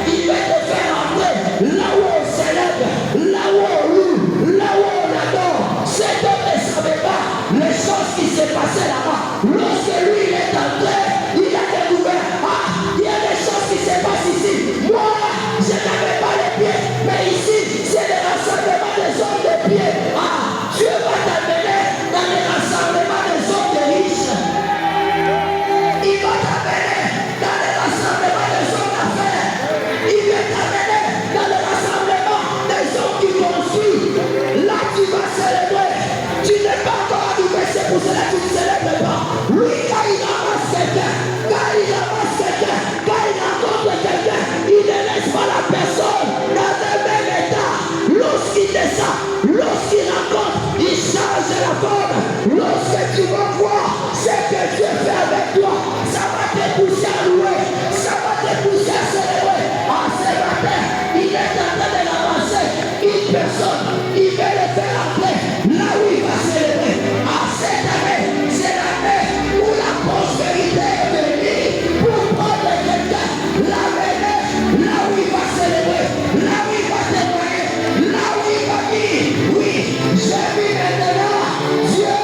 qu'il veut te faire entrer là où on célèbre, là où on loue, là où on adore. Cet homme ne savait pas les choses qui se passaient là-bas. Lorsque lui il est entré, il a découvert, il y a des choses qui se passent ici. Moi, je n'avais pas les pieds, mais ici, c'est le rassemblement des hommes de pied. Dieu va t'amener dans le rassemblement des hommes de riches. Il va t'amener dans le rassemblement des hommes d'affaires. Il va t'amener dans le rassemblement des hommes qui construisent. Là, tu vas célébrer. Tu n'es pas encore arrivé, c'est pour cela que tu ne célèbres pas. Lui, quand il ramasse quelqu'un, quand il rencontre quelqu'un, il ne laisse pas la personne dans le même état. Lorsqu'il descend, lorsqu'il rencontre, il change la forme. Lorsque tu vas voir ce que Dieu fait avec toi, ça va te pousser à louer, ça va te pousser à célébrer. En ce matin, il est en train de l'avancer. Une personne, il veut le faire entrer là où il va célébrer. Cette année, c'est l'année où la prospérité est venue pour prendre quelqu'un, l'amener là où il va célébrer, là où il va témoigner, là où il va dire, oui, j'ai vu maintenant Dieu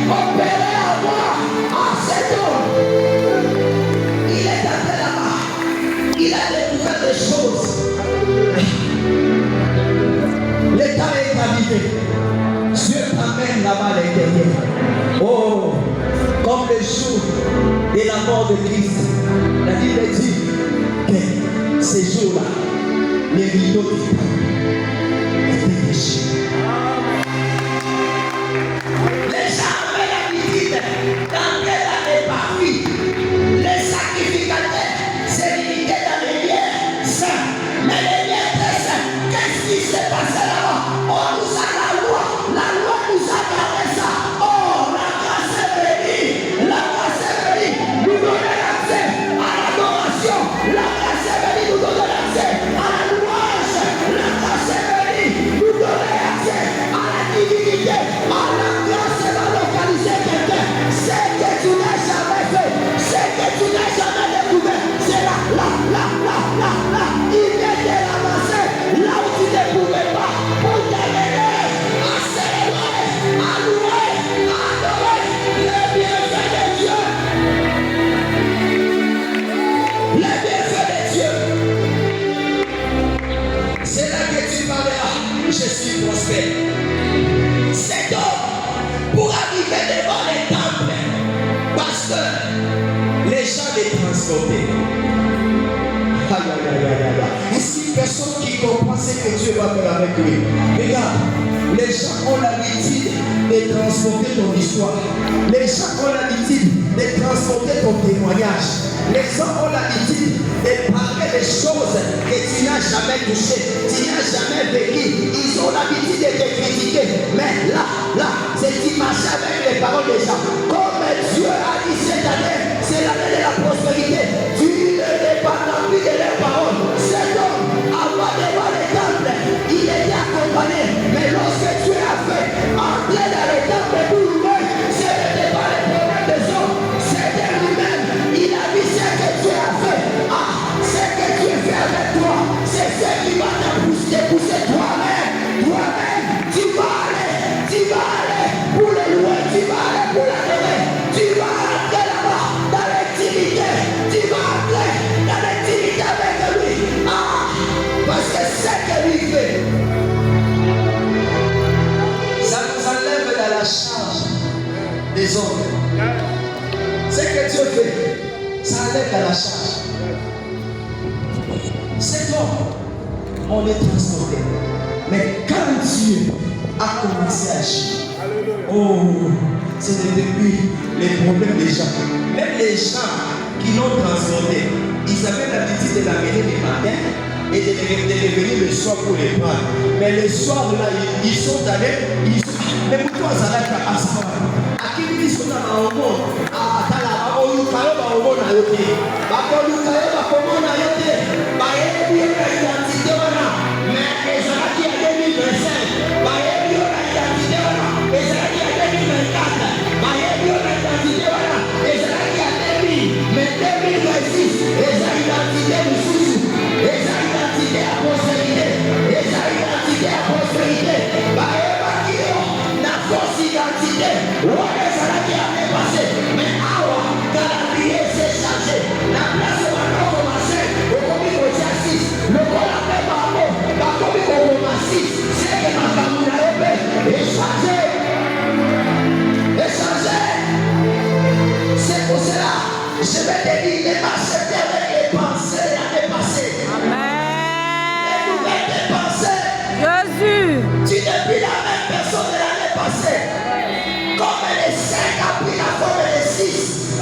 opérer à moi, à cet homme. Il est entré là-bas, il a découvert des choses. L'état est arrivé. Dieu t'amène là-bas l'intérieur. Oh, comme le jour de la mort de Christ, la Bible dit que ces jours-là, les rideaux du temple étaient déchirés. divinité, à la grâce va localiser quelqu'un. Ce que tu n'as jamais fait, ce que tu n'as jamais découvert, c'est là. Il vient te ramasser là où tu ne pouvais pas pour t'amener à célébrer, à louer, à adorer les bienfaits de Dieu. Les bienfaits de Dieu. C'est là que tu parleras. Je suis prospère. Cet homme pour arriver devant les temples, parce que les gens les transportaient. Ici, personne qui comprend ce que Dieu va faire avec lui. Regarde, les gens ont l'habitude de transporter ton histoire. Les gens ont l'habitude de transporter ton témoignage. Les gens ont l'habitude de parler des choses que tu n'as jamais touchées, tu n'as jamais vécues. Ils ont l'habitude de te critiquer. Mais là, c'est tu marches avec les paroles des gens. Comme Dieu a dit cette année, c'est l'année de la prospérité. Tu ne dépends plus de leurs paroles. Cet homme, avant de voir les temples, il était accompagné. Mais lorsque Dieu a fait entrer dans les temples pour louer, ce n'était pas les problèmes des hommes, c'était lui-même. Il a vu ce que Dieu a fait. Ce que Dieu fait avec toi, c'est ce qui va te pousser toi-même. Tu vas aller pour le louer, tu vas aller pour l'adorer, tu vas entrer là-bas dans l'intimité, tu vas entrer dans l'intimité avec lui. Parce que c'est que lui fait, ça nous enlève dans la charge des hommes. Ce que Dieu fait, ça enlève dans la charge. Cet homme, on est transporté. Mais quand Dieu a commencé à agir, ce n'était plus les problèmes des gens. Même les gens qui l'ont transporté, ils avaient l'habitude de l'amener le matin et de revenir le soir pour les prendre. Mais le soir, là, ils sont allés, mais pourquoi ça va être à ça? À qui ils sont dans le monde? C'est pour cela, je vais te dire, ne m'accepter avec les pensées de l'année passée. Amen. Les nouvelles pensées. Jésus. Tu n'es plus la même personne de l'année passée. Comme les 5 a pris la forme des 6.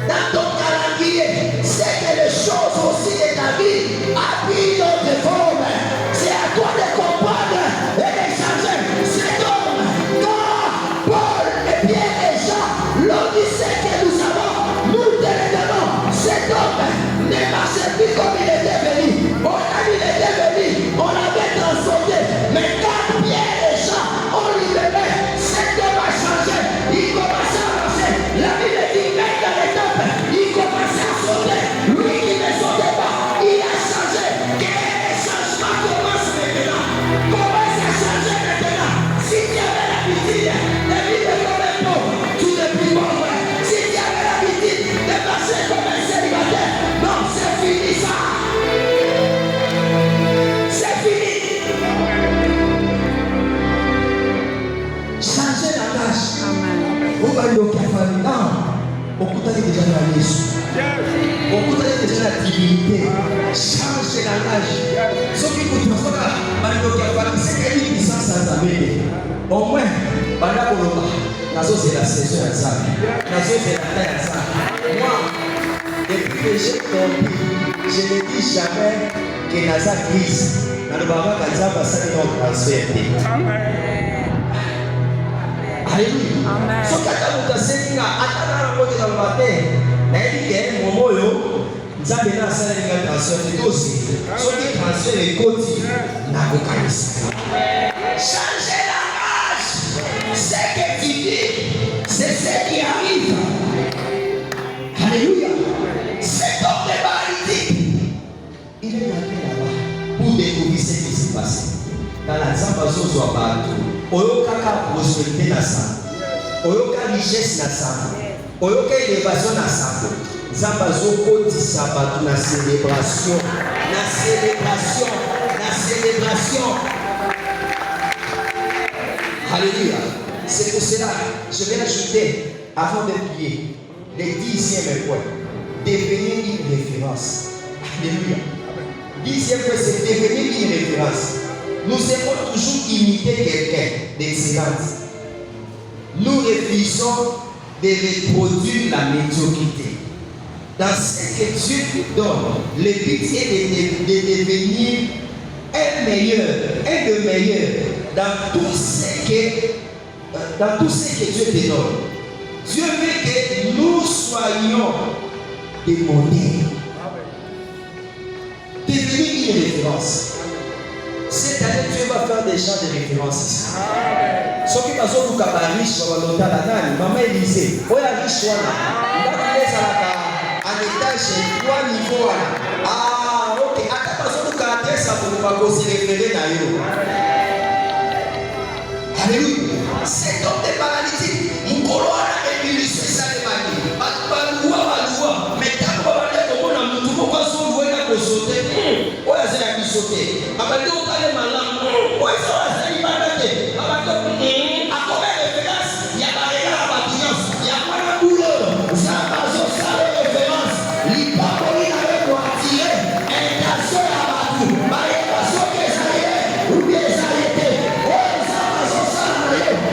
Dans ton calendrier, c'est que les choses aussi de ta vie a pris d'autres formes. C'est à toi de comprendre et de changer. Cet homme, quand Paul et Pierre et Jean l'ont dit, c'est que nous avons, nous te le donnons. Cet homme ne marchait plus comme il était venu. On a dit qu'il était venu, on l'avait transformé. Mais quand Pierre et Jean ont libéré, cet homme a changé. Il commençait à marcher. La Bible dit, même dans les temples, il commençait à sauter. Lui qui ne sautait pas, il a changé. Quel changement commence maintenant? Commence à changer maintenant. Si tu avais l'habitude de vivre comme un pauvre, tu n'es plus pauvre. Si tu avais l'habitude de marcher comme un célibataire, non, c'est fini ça. C'est fini. Changer la tâche. Vous allez au café. Non, beaucoup d'aller déjà dans la liste. Beaucoup d'aller déjà dans la divinité. Changer la tâche. Ce qui vous transforme dans le café, c'est qu'il y a une puissance à t'amener. Au moins, pendant Koloba, Nazo c'est la session à ça. Nazo c'est la taille à ça. Moi, depuis que j'ai compris, je ne dis jamais que Naza crise. Dans le Baba Kazaba, ça n'est pas transfert. Alléluia. So kata mutasenga atana ngote na mate na yike momoyo nzambe na sala nga transfert dosi. So ki transfert ekoti na kokanisa. Changer la page. kozwa bato oyokaka prospérité na sango oyoka richesse na sango oyoka élévation na sango nzambe azokotisa bato na célébration na célébration na célébration. Alléluia. C'est pour cela je vais ajouter avant de prier le 10e point, devenir une référence. Alléluia. 10e point, c'est devenir une référence. Nous aimons toujours imiter quelqu'un d'excellence. Nous refusons de reproduire la médiocrité. Dans ce que Dieu nous donne, le but est de devenir un meilleur, un de meilleur dans tout ce que Dieu te donne. Dieu veut que nous soyons des modèles. Devenir une référence. Cette année, Dieu va faire des gens de référence ici. Ceux qui passent au Kabbalah, riche, maman Élysée, où est riche, en étage, 3 niveaux. Ah, ok. À ta façon de caractère, ça va se référer à eux. Alléluia. Cet homme de paralytique, mon colonne est illustré ça de manie. Baloua. Mais quand on va dire que mon amour, tout le monde va sauter. Où est-ce qu'il y a sauté? Abali au palais malin. Où est-ce qu'il y a sauté? À combien de références? Il y a pas de bâtiment. Il y a pas de douleur. Ça va sur la référence. L'hypocrisie avec quoi tirer. Intention à battre. Malédiction que ça y est. Ou bien ça y était. Oh, ça va sur ça.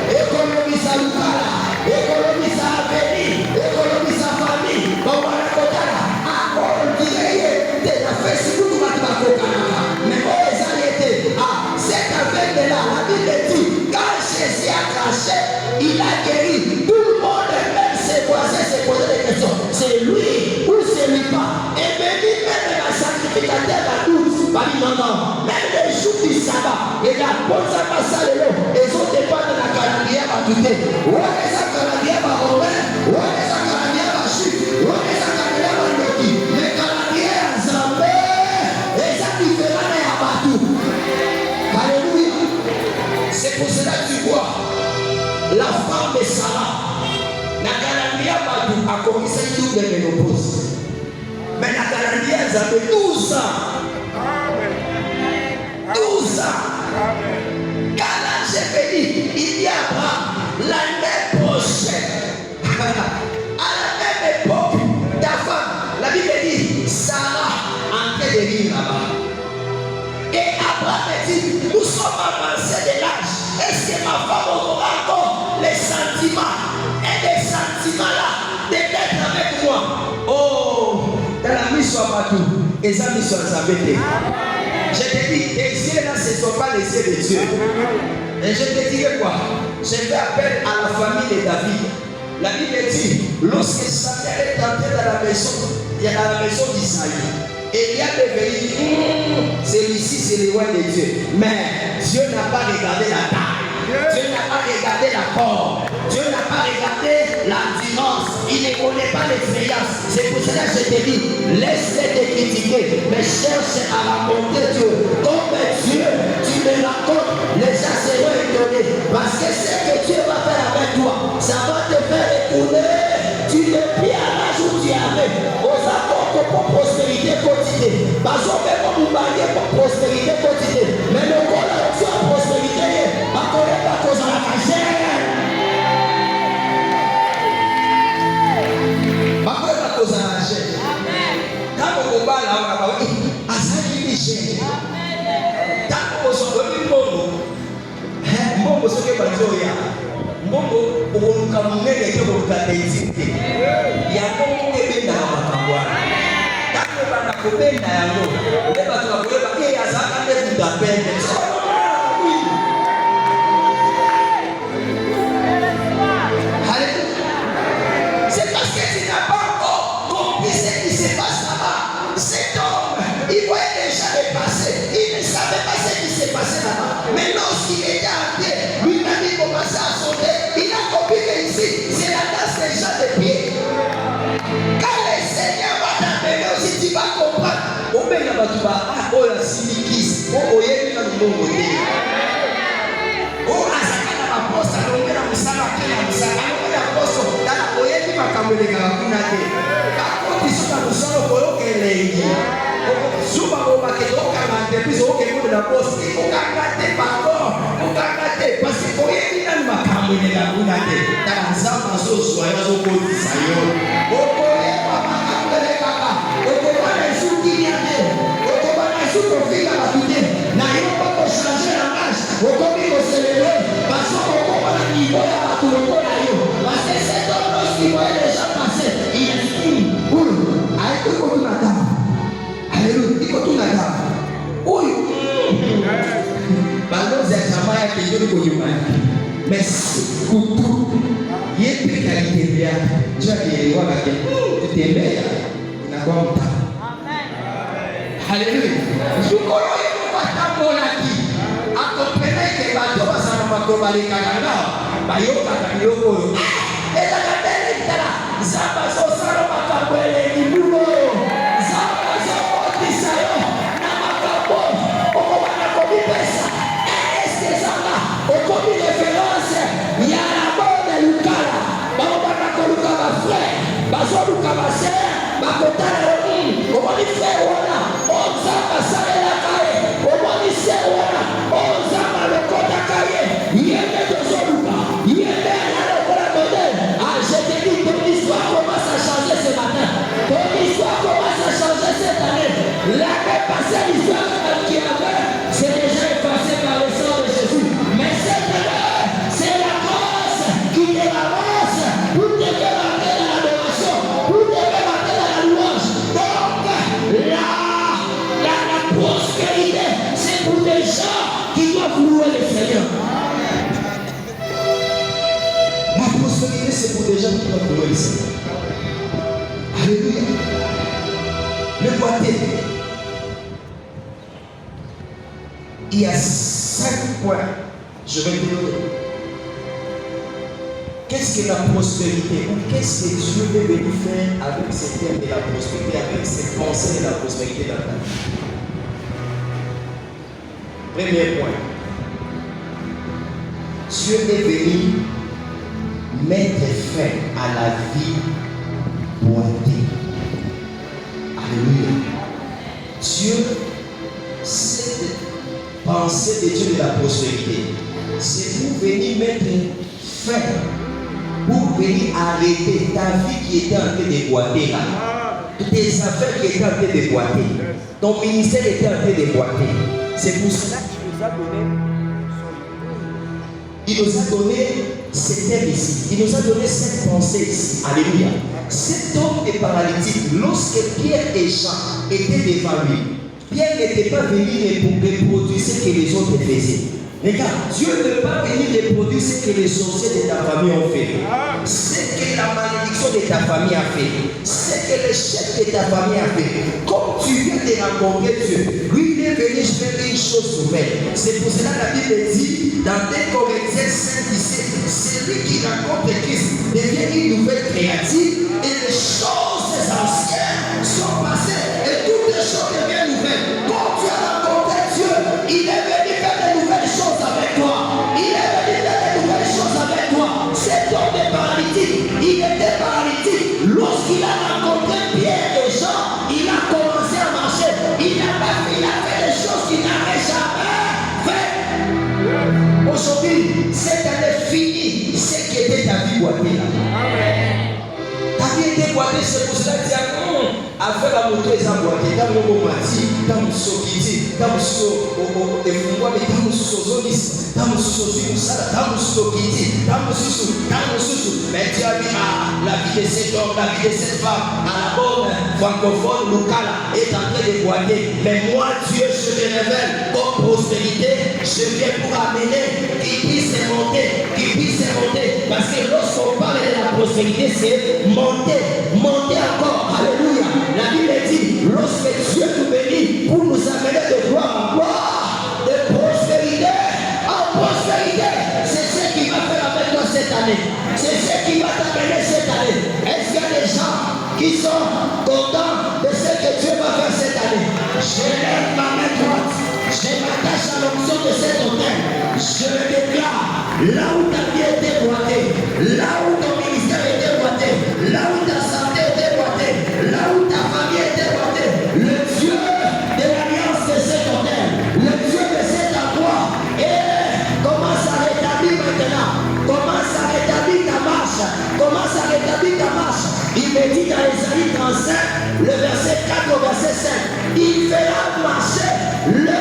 Économie ça l'oukala. Économie ça avenir. Économie ça famille. Bon, on a côté là. Encore on dirait. T'es la fête sur tout le monde va côté. Mais oh, ça y était. Ah, cette affaire là, la Bible dit, quand Jésus a craché, il a guéri. Tout le monde, même ses voisins, se posaient des questions. C'est lui ou c'est lui pas? Et même la sacrificateur a tous, pas dit non. Même les jours du sabbat, et la bonne sabbat, ça les lots, ils ont dépendé de la calendrière à douter. Où est la calendrière à romain? Où est la calendrière à juif? Où est la calendrière à neti? Les calendrières à zambé, et ça différent à batou. Alléluia. C'est pour cela que tu vois la femme de Sarah. La calendrière a commencé à tout de ménopause. Mais la calendrière a fait 12 ans. 12 ans. Quand l'ange est venu, il y a l'année prochaine. À la même époque, ta femme, la Bible dit, Sarah en train de vivre là-bas. Et Abraham dit, nous sommes avancés de l'âge. Est-ce que ma femme aura encore les sentiments? Et les sentiments-là, d'être avec moi. Oh, dans la mission à Batou, et ça mission à Zabété. Je te dis, tes yeux là, ce ne sont pas les yeux de Dieu. Et je te dirai quoi? Je fais appel à la famille de David. La Bible dit, lorsque Samuel est entré dans la maison d'Isaïe, Eliab est venu, celui-ci c'est le roi de Dieu. Mais Dieu n'a pas regardé la taille. Dieu n'a pas regardé la forme. Dieu n'a pas regardé l'endurance. Il ne connaît pas l'expérience. C'est pour cela que je te dis, laisse-les te critiquer, mais cherche à rencontrer Dieu. Comme Dieu, tu me rencontres, les gens seront étonnés. Parce que ce que Dieu va faire avec toi, ça va te faire retourner. Tu ne pries à l'âge où tu avais. Aux accords pour prospérité quotidienne. Parce qu'on fait comme marier pour prospérité quotidienne. Mais le corps là, tu as prospérité. Ma collègue va cause à la cachette. Ma collègue va cause à la cachette. Quand on va là, on va dire, ah ça il est cher. Quand on se donne Mbongo soke bazoya. Mbongo ukoluka munene ke ukoluka tezite. Yango ebenda makambwa. Tango bana kubenda yango. Leba tunakuleba ke azaka ndefu tapende. C'est parce que tu n'as pas encore compris ce qui se passe là-bas. Cet homme, il voyait déjà le passé. Il ne savait pas ce qui s'est passé là-bas. Mais lorsqu'il était entré, lui-même il commençait à sauter. Il a compris que ici, c'est la danse des gens de pied. Quand le Seigneur va t'amener aussi, tu vas comprendre. Oh, mais il y a pas de oh, la sinikis. Oh, il y a une te. Bakoti soka musalo koyoke lengi. Suba obake okanga depuis okende na poste okanga te pardon okanga te parce que oyebi nani makambo elenga kuna te. Tala nzambe azozwa yo azokotisa yo. Okoyeba makambo elekaka. Okobana esuki ya te. Okobana esuki ofika bato te. Na yo bako changer langage. Okomi koselele. Parce que okobana niveau ya bato lokola yo. Parce que cet homme lorsqu'il voyait déjà passer, il estime. Aïe, okotuna kama. Alléluia, il faut tout là-bas. Oui. Ballon de Jamaya qui est le Koyuma. Mais pour tout, il y a une qualité bien. Tu as dit, tu t'es bien. Tu n'as pas honte. Alléluia. Je connais pas ta monarchie. Accompagné que bateau va s'en va les Canada. Bayoka, Bayoka. Et la cadenne est là. Zamba Sosaro Makabwele Nibulo. L'année passée, l'histoire qui avait, c'est déjà effacé par le sang de Jésus. Mais cette année, c'est la grâce qui te avance pour te faire entrer dans l'adoration, pour te faire entrer dans la louange. Donc, la prospérité, c'est pour les gens qui doivent louer le Seigneur. La prospérité, c'est pour les gens qui doivent louer le Seigneur. Alléluia. Le boité. Il y a 5 points. Je vais te donner. Qu'est-ce que la prospérité? Ou qu'est-ce que Dieu veut venir faire avec ces termes de la prospérité, avec ces pensées de la prospérité dans ta vie? Premier point. Dieu est venu mettre fin à la vie boitée. Alléluia. Dieu, cette pensée de Dieu de la prospérité, c'est pour venir mettre fin, pour venir arrêter ta vie qui était en train de boiter là. Tes affaires qui étaient en train de boiter. Ton ministère était en train de boiter. C'est pour cela qu'il nous a donné. Il nous a donné cet thème ici. Il nous a donné cette pensée ici. Alléluia. Cet homme est paralytique. Lorsque Pierre et Jean étaient devant lui, Pierre n'était pas venu reproduire ce que les autres faisaient. Regarde, Dieu ne peut pas venir reproduire ce que les sorciers de ta famille ont fait. Ce que la malédiction de ta famille a fait. Ce que le chef de ta famille a fait. Comme tu viens de rencontrer Dieu, lui il est venu faire une chose nouvelle. C'est pour cela que la Bible dit dans 2 Corinthiens 5, 17, celui qui rencontre Christ devient une nouvelle créature et les choses anciennes sont passées et toutes les choses deviennent nouvelles. Quand tu as rencontré Dieu, il est venu faire de nouvelles choses avec toi. Il est venu faire de nouvelles choses avec toi. Cet homme est paralytique. Il était paralytique. Lorsqu'il a rencontré Pierre et Jean, il a commencé à marcher. Il n'a pas fait, il a fait des choses qu'il n'avait jamais fait. Aujourd'hui, cette année finie, ce qui était ta vie boitée là. Ta vie était boitée, c'est pour cela que tu as afin la moto est boitée. Dans mon mati, dans mon sokiti, dans mon efungwa, dans mon sozonis, dans mon sosusala, dans mon sokiti, dans mon susu, dans mon susu. Mais tu as dit, la vie de cet homme, la vie de cette femme, à la bonne francophone, locale, est en train de boiter. Mais moi, Dieu, je me révèle comme prospérité. Je viens pour amener qu'il puisse monter, qu'il puisse monter. Parce que lorsqu'on parle de la prospérité, c'est monter, monter encore. Alléluia. La Bible dit, lorsque Dieu nous bénit pour nous amener de gloire en gloire, de prospérité en prospérité, c'est ce qui va faire avec toi cette année. C'est ce qui va t'amener cette année. Est-ce qu'il y a des gens qui sont contents de ce que Dieu va faire cette année? Je lève ma main droite. Je m'attache à l'option de cet hôtel. Je le déclare, là où ta vie était boitée, là où ton ministère était boité, là où ta santé était 35, le verset 4 au verset 5. Il fera marcher le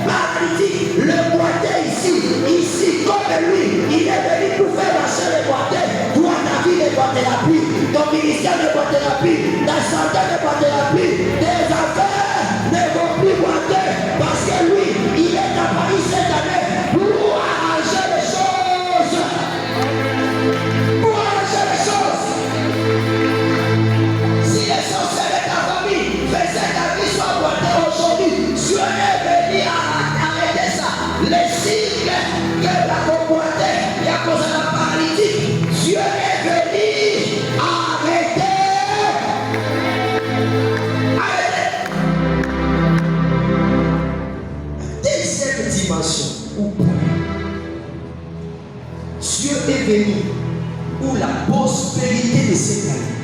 paralytique, le boiteux ici comme lui. Il est venu pour faire marcher le boiteux. Toi, ta vie n'est pas thérapie, ton ministère n'est pas thérapie, ta santé n'est pas thérapie, tes affaires ne vont plus boiter parce que lui, il est apparu cette année pour arranger les choses. Pour arranger les choses. Si les sorciers de ta famille faisaient ta vie soit boitée aujourd'hui, Dieu est venu arrêter ça. Les signes que la boité et à cause de la paralysie, Dieu est venu arrêter. Arrêter. Deuxième dimension, où Dieu est venu, où la prospérité de cette année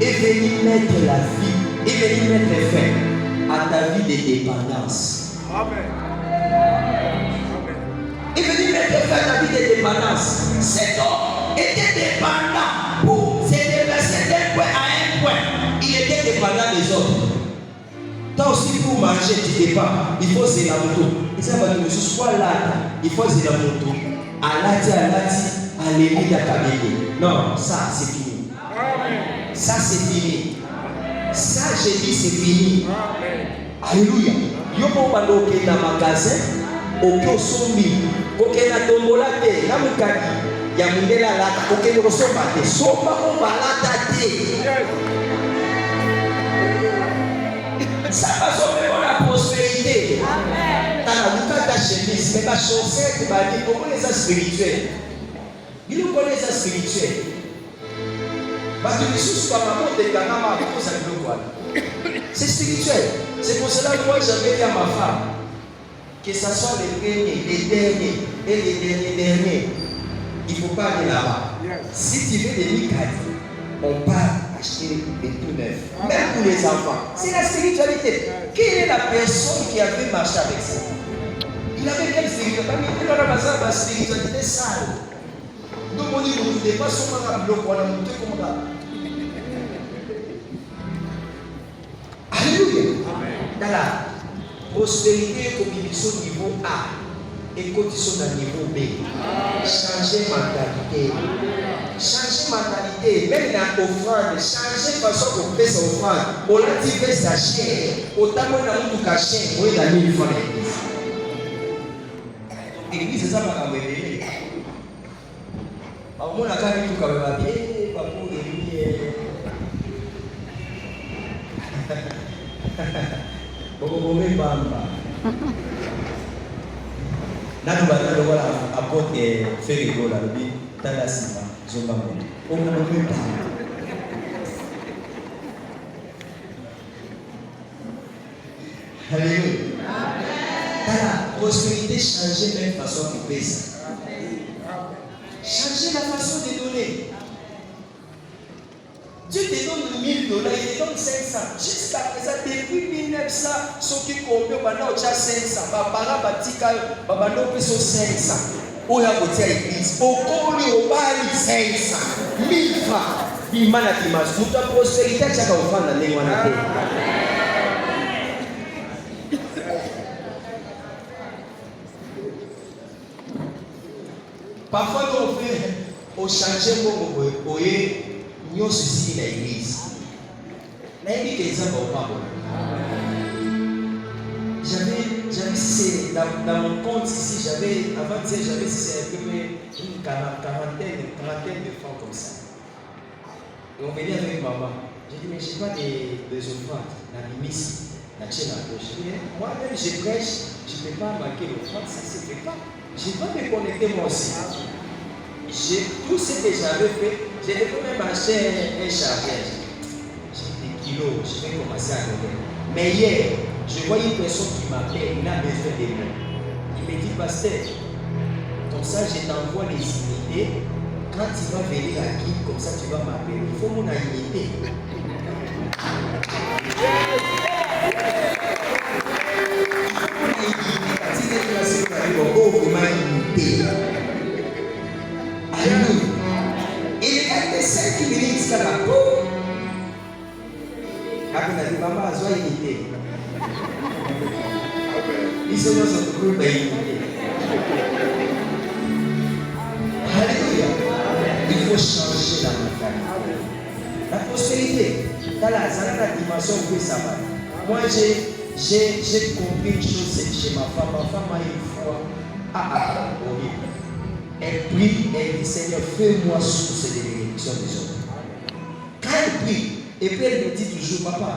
est venu mettre la vie, est venu mettre fin à ta vie de dépendance. Est venu mettre fin à ta vie de dépendance. Cet homme était dépendant pour se déplacer d'un point à un point. Il était dépendant des autres. Toi aussi pour manger, tu dépends. Il faut se la moto. Et ça va te soit là, il faut se la moto. Alati, alléluia, kabéli. Non, ça c'est fini. Ça c'est fini. Ça j'ai dit c'est fini. Alléluia. Yo pour baloke na magasin, au sombi, au na tombola te, na mukaki, ya mundela lata, au no soba te, soba on balata te. Ça va sauver la prospérité. Dans la ta chemise, mais ta chaussette, tu vas dire comment les gens spirituels. Ils nous connaissent les spirituels. Parce que les choses comme maman de Kanama, c'est spirituel. C'est pour cela que moi j'avais dit à ma femme que ce soit les premiers, les derniers et les derniers. Il ne faut pas aller là-bas. Si tu veux des Mikadi, on part acheter des tout neufs. Même pour les enfants. C'est la spiritualité. Quelle est la personne qui avait marché avec ça? Il avait quelle spiritualité? Il avait la spiritualité sale. Donc on dit que nous ne dépassons pas la bloc, on a monté comme ça. Alléluia. Dans la prospérité, communication niveau A et condition dans niveau B. Changer mentalité. Changer mentalité. Même dans l'offrande, changer façon qu'on fait son offrande. On l'a dit fait sa chair. Autant qu'on a tout caché, on est dans 1000 francs l'église. L'église, c'est ça ma caméra. Alors, moi, on a quand même tout caméra. Eh, papa, Bobo Bamba. Nanu bana lokola apote fere gola lobi tala siba zomba mo. Bobo Bamba. Alléluia. La prospérité changer même façon de faire ça. Changer la façon de donner. Dieu te donne $1000, il te donne 500. Jusqu'à présent, depuis 1900, ceux qui combien maintenant déjà 500. Babara batika, babano peso 500. Oya kotia église. Okoli obali 500. 1000 francs. Imana kimas. Muta prospérité chaka ofana ndenge wana te. Parfois, nous on fait au changement au nous ceci l'église. L'église est exemple au pas. J'avais dans mon compte ici, j'avais avant de dire j'avais une quarantaine de francs comme ça. Et on venait avec maman. J'ai dit mais je n'ai pas des offrandes dans l'église, la tienne à gauche. Moi-même je prêche, je ne peux pas marquer l'offrande, ça ne se fait pas. Je vais me connecter moi aussi. Tout ce que j'avais fait, j'ai même acheté un chargeur. J'ai des kilos, je vais commencer à donner. Mais hier, je vois une personne qui m'appelle, il a besoin de moi. Il me dit, pasteur, comme ça je t'envoie les unités. Quand tu vas venir à qui, comme ça tu vas m'appeler. Il faut mon unité. Il est resté 5 minutes jusqu'à la peau. Après, on a dit, maman, sois unité. Ils sont dans ce groupe unité. Alléluia. Il faut changer la mentalité. La prospérité, dans la dimension où ça va. Moi, j'ai compris une chose chez ma femme. Ma femme a une foi horrible. Elle prie, elle dit Seigneur, fais-moi source de bénédiction des autres. Quand elle prie, et puis elle me dit toujours, papa,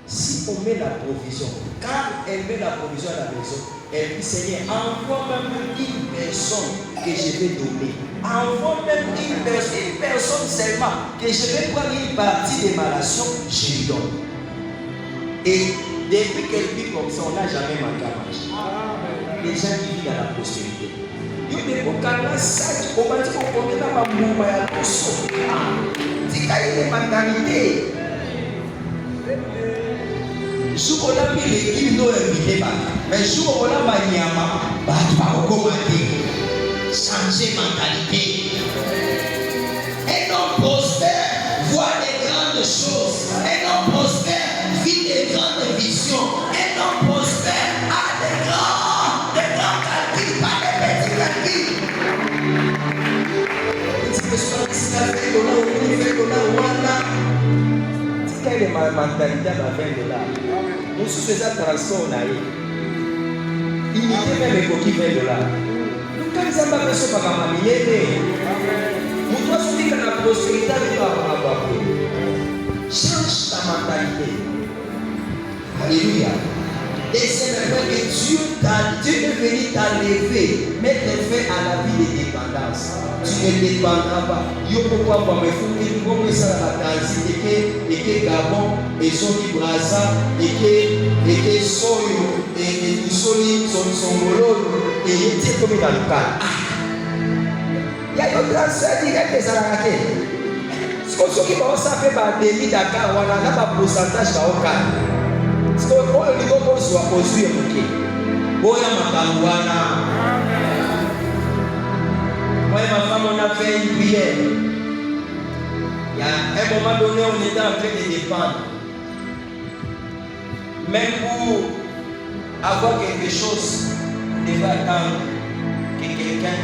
si on met la provision, quand elle met la provision à la maison, elle dit Seigneur, envoie même une personne que je vais donner. Envoie même une personne seulement que je vais prendre une partie de ma ration, je lui donne. Et depuis qu'elle vit comme ça, on n'a jamais manqué à manger. Les gens qui vivent dans la prospérité. Il y a des gens qui ont ça, on va dire qu'on est dans ma mouvement à l'osso. C'est qu'il y a des mentalités. Si on a mis l'équipe, nous invitons pas. Mais si on a mis Nyama, tu vas recommander. Changer mentalité. Un homme prospère voit des grandes choses. Un homme prospère vit des grandes visions. Un homme prospère a des grands calculs, pas des petits calculs. C'est une mentalité à $20. Nous sommes faisant transport, on a eu. Il n'y a même pas $20. Quand ils ont pas besoin de ma millier, nous devons dire que la prospérité va avoir. Change ta mentalité. Alléluia. Et c'est maintenant que Dieu est venu t'enlever, mettre fin à la vie de dépendance. Tu ne dépendras pas. Yo pourquoi moi me fous que nous ça la transit et que Gabon et Soni Braza et que Soyo et Soni son mololo et il était comme dans le cas. Il y a un transfert direct des arrêtés. Ce qui va ça fait par demi Dakar, on a un pourcentage dans le cas. Ce qu'on peut soit construit ok. Boya Makawana. Moi et ma femme, on a fait une prière. Il y a un moment donné, on était en train de dépendre. Même pour avoir quelque chose, on devait attendre que quelqu'un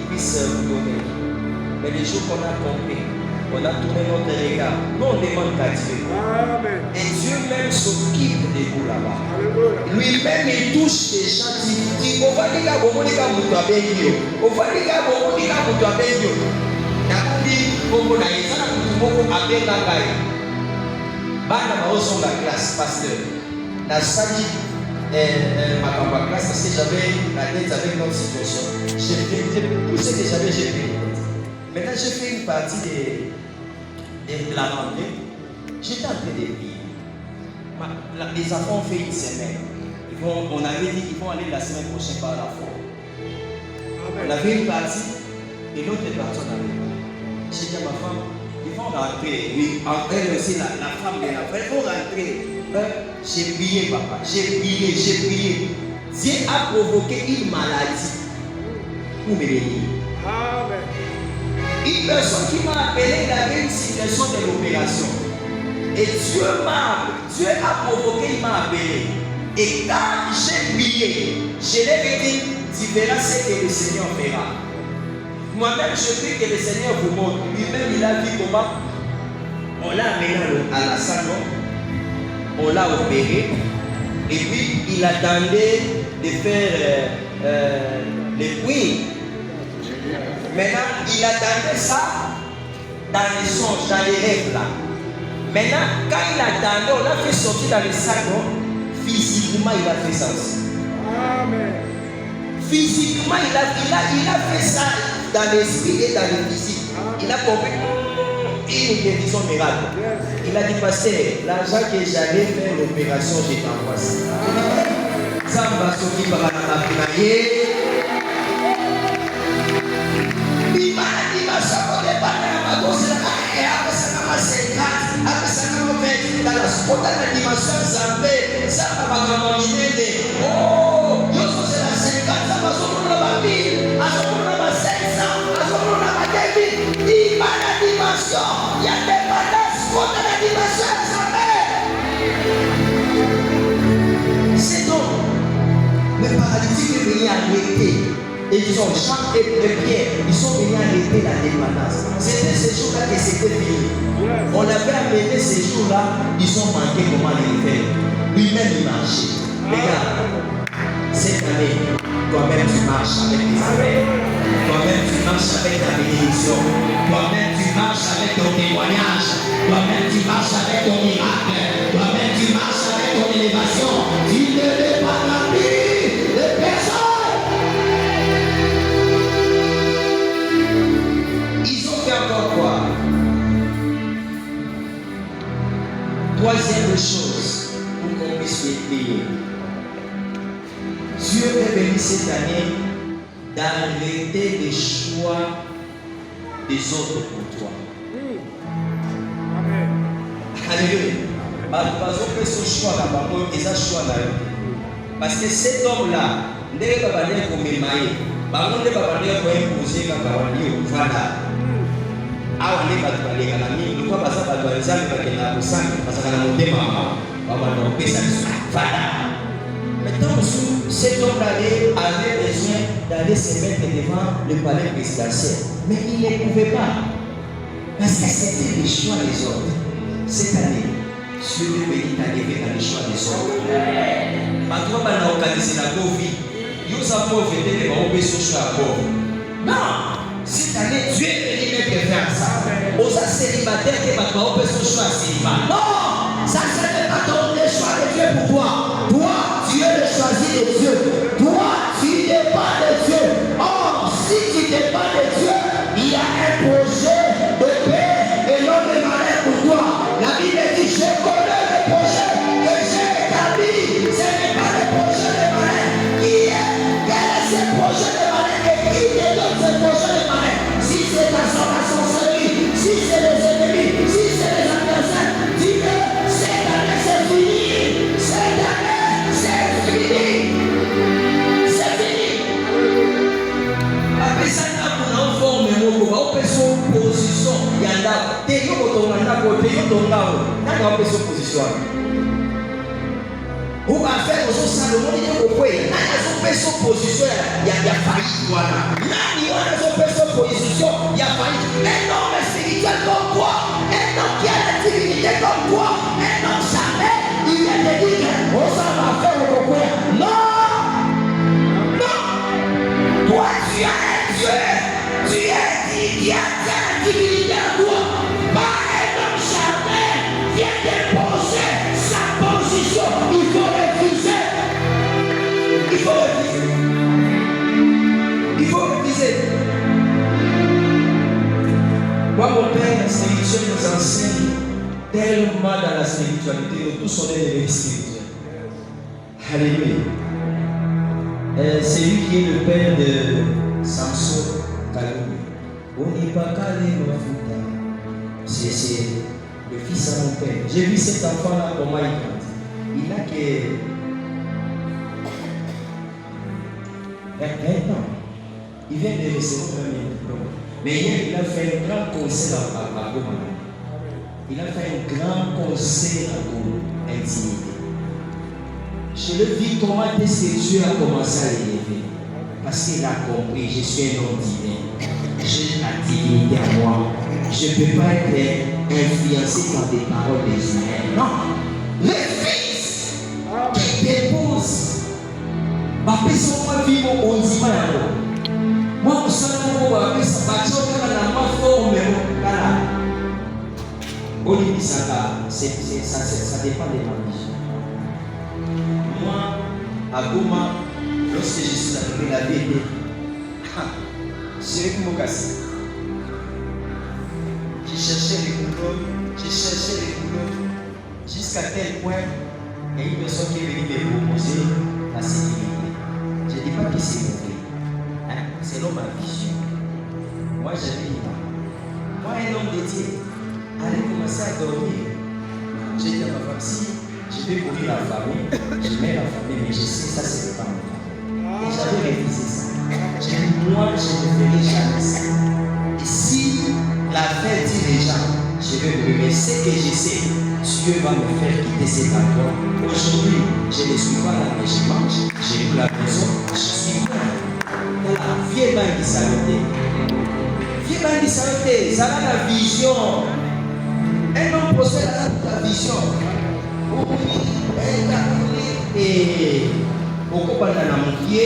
puisse vous donner. Mais les jours qu'on a compris, on a tourné notre regard. Nous, on demande qu'à Dieu. Et Dieu même s'occupe de vous là-bas. Lui-même, il touche les gens qui disent on va dire que vous avez dit on va dire que vous avez dit on va dire que la classe, pasteur. La salle, ma classe, parce que j'avais la tête avec notre situation. Tout ce que j'avais, j'ai fait. Maintenant, j'ai fait une partie de la rentrée. J'étais en train de vivre. Les enfants ont fait une semaine. On avait dit qu'ils vont aller la semaine prochaine par la foi. On avait une partie et l'autre partie on avait. J'ai dit à ma femme, ils vont rentrer. Oui, elle aussi, la femme de la femme, ils vont rentrer. J'ai prié, papa. J'ai prié. Dieu a provoqué une maladie pour me bénir. Amen. Une personne qui m'a appelé, il avait une situation de l'opération. Et Dieu a provoqué, il m'a appelé. Et quand j'ai prié, je l'ai dit, tu verras ce que le Seigneur fera. Moi-même, je prie que le Seigneur vous montre. Lui-même, il a vu comment on l'a amené à la salle, on l'a opéré. Et puis, il attendait de faire les bruits. Maintenant, il attendait ça dans les songes, dans les rêves là. Maintenant, quand il attendait, on l'a fait sortir dans les sacs. Physiquement, il a fait ça aussi. Amen. Physiquement, il a fait ça dans l'esprit et dans le physique. Il a compris une guérison miracle. Il a dit, pasteur, l'argent que j'allais faire l'opération, j'ai t'envoie ça. Ça va sortir par la prière. Il y a des transporte la dimension de sa mère. C'est donc le paralytique est venu arrêter. Et ils ont Jean et Pierre, ils sont venus arrêter la dépendance. C'était ces jours-là que c'était fini. On avait amené ces jours-là, ils ont manqué comment les faire. Lui-même il marchait. Regarde, cette année, toi-même tu marches avec tes affaires. Toi-même tu marches avec ta bénédiction. Toi-même tu marches avec ton témoignage. Toi-même tu marches avec ton miracle. Toi-même tu marches avec ton élévation. Tu ne dépends plus de personne. Ils ont fait encore quoi? Troisième chose, pour qu'on puisse prier. Dieu est venu cette année d'arrêter les choix des autres pour toi. Alléluia. Parce que cet homme-là, dès que maintenant, cet homme avait besoin d'aller se mettre devant le palais présidentiel. Mais il ne pouvait pas. Parce que c'était les choix des autres. Cette année, Dieu est arrivé dans les choix des autres. Maintenant, on a organisé la Covid. Nous avons fait des choix pauvres. Non! Cette année, Dieu est venu mettre faire ça. Aux célibataires qui vont faire son choix célibat. Non! Ça ne serait pas ton choix de Dieu pour toi. Toi, tu es le choisi de Dieu. Toi, tu dépends de Dieu. Or, si tu dépends de Dieu, il y a un projet de paix et non de malheur pour toi. La Bible dit, je connais le projet que j'ai établi. Ce n'est pas le projet de malheur. Quel est ce projet de malheur et qui te donne ce projet de malheur? Si c'est ta sorcellerie, si c'est les ennemis, si c'est les adversaires, dis-le, cette année c'est fini. Cette année c'est fini. C'est fini. Après ça, on a formé mon position. Il y a là, t'es yo position. Ou va faire aux Salomon, il y a beaucoup. Il y a son position, il y a faillite. Voilà. Là, il y a son position, il y a faillite. Un homme spirituel comme toi, un homme qui a la divinité comme toi, un homme jamais, il vient te dire qu'on va faire beaucoup. Non! Non! Toi, tu as un Dieu, tu es qui a la divinité en toi. Pas un homme jamais vient déposer sa position. Il faut refuser. Il faut refuser. Il faut refuser. Moi, mon père spirituel nous enseigne tellement dans la spiritualité. Nous tous on est des spirituels. Alléluia. C'est lui qui est le père de Samson Kalou. On n'est pas calé, c'est le fils à mon père. J'ai vu cet enfant-là, comment il grandit. Il n'a que 20 ans. Il vient de recevoir un diplôme. Mais hier, il a fait un grand concert à Goma. Il a fait un grand concert à Goma, intimité. Je le dis comment est-ce que Dieu a commencé à l'élever. Parce qu'il a compris, je suis un homme divin. J'ai la divinité en moi. Je ne peux pas être influencé par des paroles des humains. Non. Le Fils qui dépose. Ma personne moi vivre au dimanche. Moi, je suis un homme qui ça dépend des religions. Moi, à Goma, lorsque je suis arrivé la vérité, j'ai mon cassé. J'ai cherché les boulots, jusqu'à tel point, il y a une personne qui est venue me proposer la sécurité. Je ne dis pas que c'est mauvais, c'est l'homme à vision. Moi, j'avais dit non. Moi, un homme de Dieu, allez commencer à dormir. J'ai dit à ma femme, si je vais courir la famille, je mets la famille, mais je sais que ça, c'est pas mon famille. Et j'avais révisé ça. J'ai dit, moi, je ne ferai jamais ça. Et si la fête dit les gens, je je vais mourir. Mais ce que je sais, Dieu va me faire quitter cet endroit. Aujourd'hui, je ne suis pas là, mais je mange, j'ai eu la maison, je suis là. Voilà, viens dans les salutés. Viens dans les salutés, ça a la vision. Un homme possède la vision. Et beaucoup de gens ont dit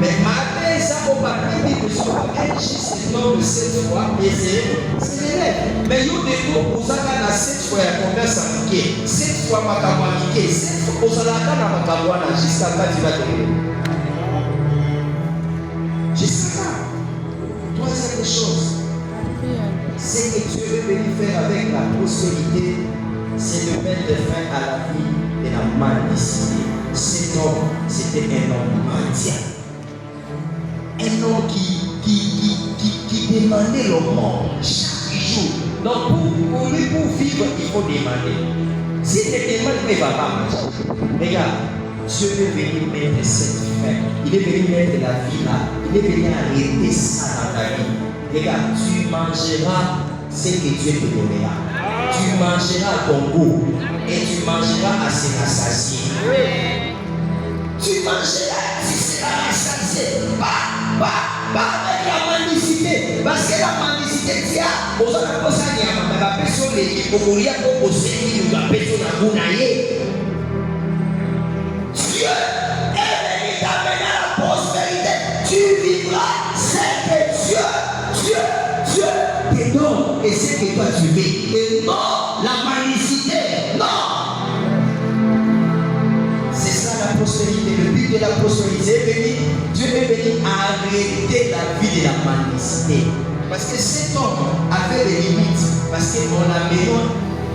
mais après ça, on va dire que ce juste nom de 7 fois et c'est l'élève. Mais nous devons vous avoir 7 fois combien ça piqué 7 fois ma piqué 7 fois aux alatans jusqu'à quand tu vas donner. Jusqu'à là. Troisième chose, ce que Dieu veut venir faire avec la prospérité, c'est de mettre fin à la vie de la mendicité. Cet homme, c'était un homme mendiant. Un homme qui demandait le monde chaque jour. Donc pour lui, pour vivre, il faut demander. S'il ne demande pas, il ne va pas manger. Regarde, Dieu veut venir mettre cette fin. Il est venu mettre la vie là. Il est venu arrêter ça dans ta vie. Regarde, tu mangeras ce que Dieu te donnera. Tu mangeras ton goût et tu mangeras à se rassasier. Tu mangeras, tu seras rassasié. Pas avec la mendicité. Parce que la mendicité, tu as, aux autres personnes, il y a la personne qui est au Dieu est venu t'amener la prospérité. Tu vivras ce que Dieu te donne et ce que toi tu veux. Et non la mendicité. Non. C'est ça la prospérité. Le but de la prospérité est venu. Dieu est venu arrêter la vie de la mendicité. Parce que cet homme avait des limites. Parce qu'on l'a mis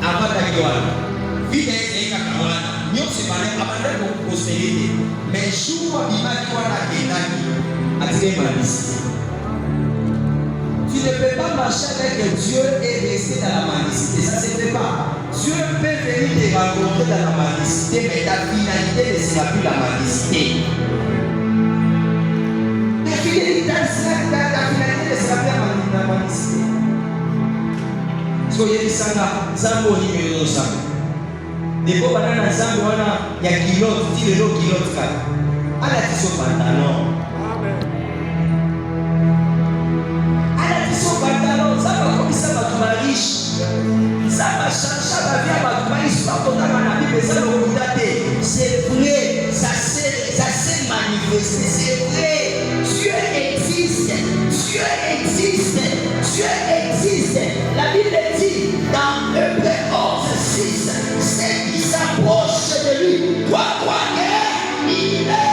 avant la guerre. Vie d'un Kakawana. Nous sommes abandonnés pour prospérité. Mais jour où il m'a dit qu'on a attiré la mendicité. Tu ne peux pas marcher avec Dieu et rester dans la mendicité. Ça ne se fait pas. Dieu peut venir te rencontrer dans la mendicité, mais ta finalité ne sera plus la mendicité. Ta finalité ne sera plus la mendicité. Soyez ça là, Zambo numéro 5. Des fois, pendant la Zambo, il y a kilote, tu le kilote 4. À la tisse au pantalon. Ça va comme ça, va riche. Ça va changer la vie à ma riche. C'est vrai, ça s'est manifesté. C'est vrai, Dieu existe. Dieu existe. Dieu existe. La Bible dit dans Hébreux 11:6, ceux qui s'approchent de lui doivent croire qu'il est là,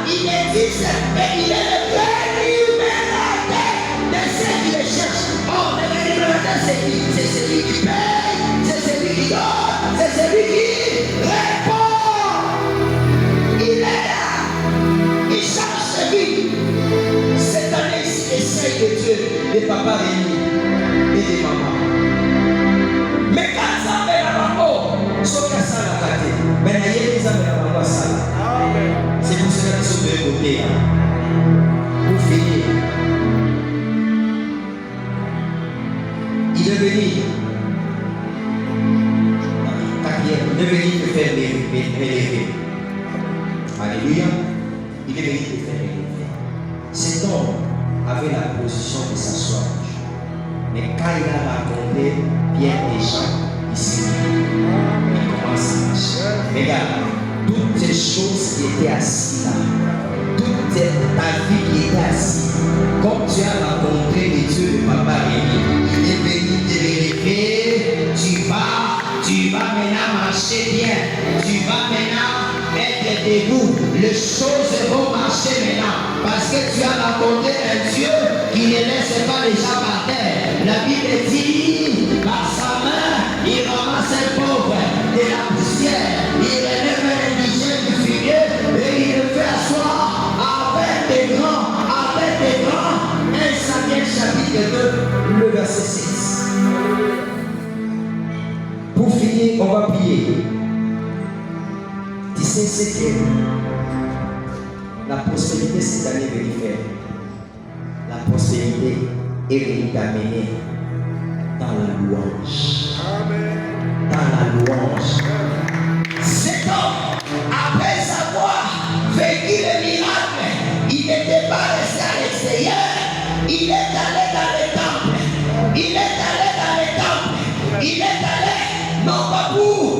il existe, mais il est le vrai libérateur de ceux qui le cherchent. C'est celui qui paye, c'est celui qui donne, c'est celui qui répond. Il est là, il change sa vie. Cette année, il essaye de Dieu, des papas réunis et des mamans. Mais quand ça met la maman, sauf qu'à ça la gâté, mais il y a des amis la maman ça. C'est pour cela qu'ils sont de côté. Pour finir. Il est venu te faire élever. Alléluia. Il est venu te faire élever. Cet homme avait la position de s'asseoir. Mais quand il a raconté bien des gens, ici, il commence à marcher. Regarde, toutes ces choses qui étaient assises là, toute ta vie qui était assise, comme tu as rencontré les dieux de Papa Rémi, il est venu te l'élever. Tu vas maintenant marcher bien. Tu vas maintenant être debout. Les choses vont marcher maintenant. Parce que tu as rencontré un Dieu qui ne laisse pas les gens par terre. La Bible dit, par sa main, il ramasse un pauvre de la poussière. Il relève un indigène du figuier et il le fait asseoir avec des grands. 1 Samuel chapitre 2, le verset 6. Pour finir, on va prier. Tu sais ce que la prospérité cette année veut faire. La prospérité est venue t'amener dans la louange. Dans la louange. Cet homme, après avoir vécu le miracle, il n'était pas resté à l'extérieur, il est allé dans le temple. Il est allé dans le temple. Il est allé non pas pour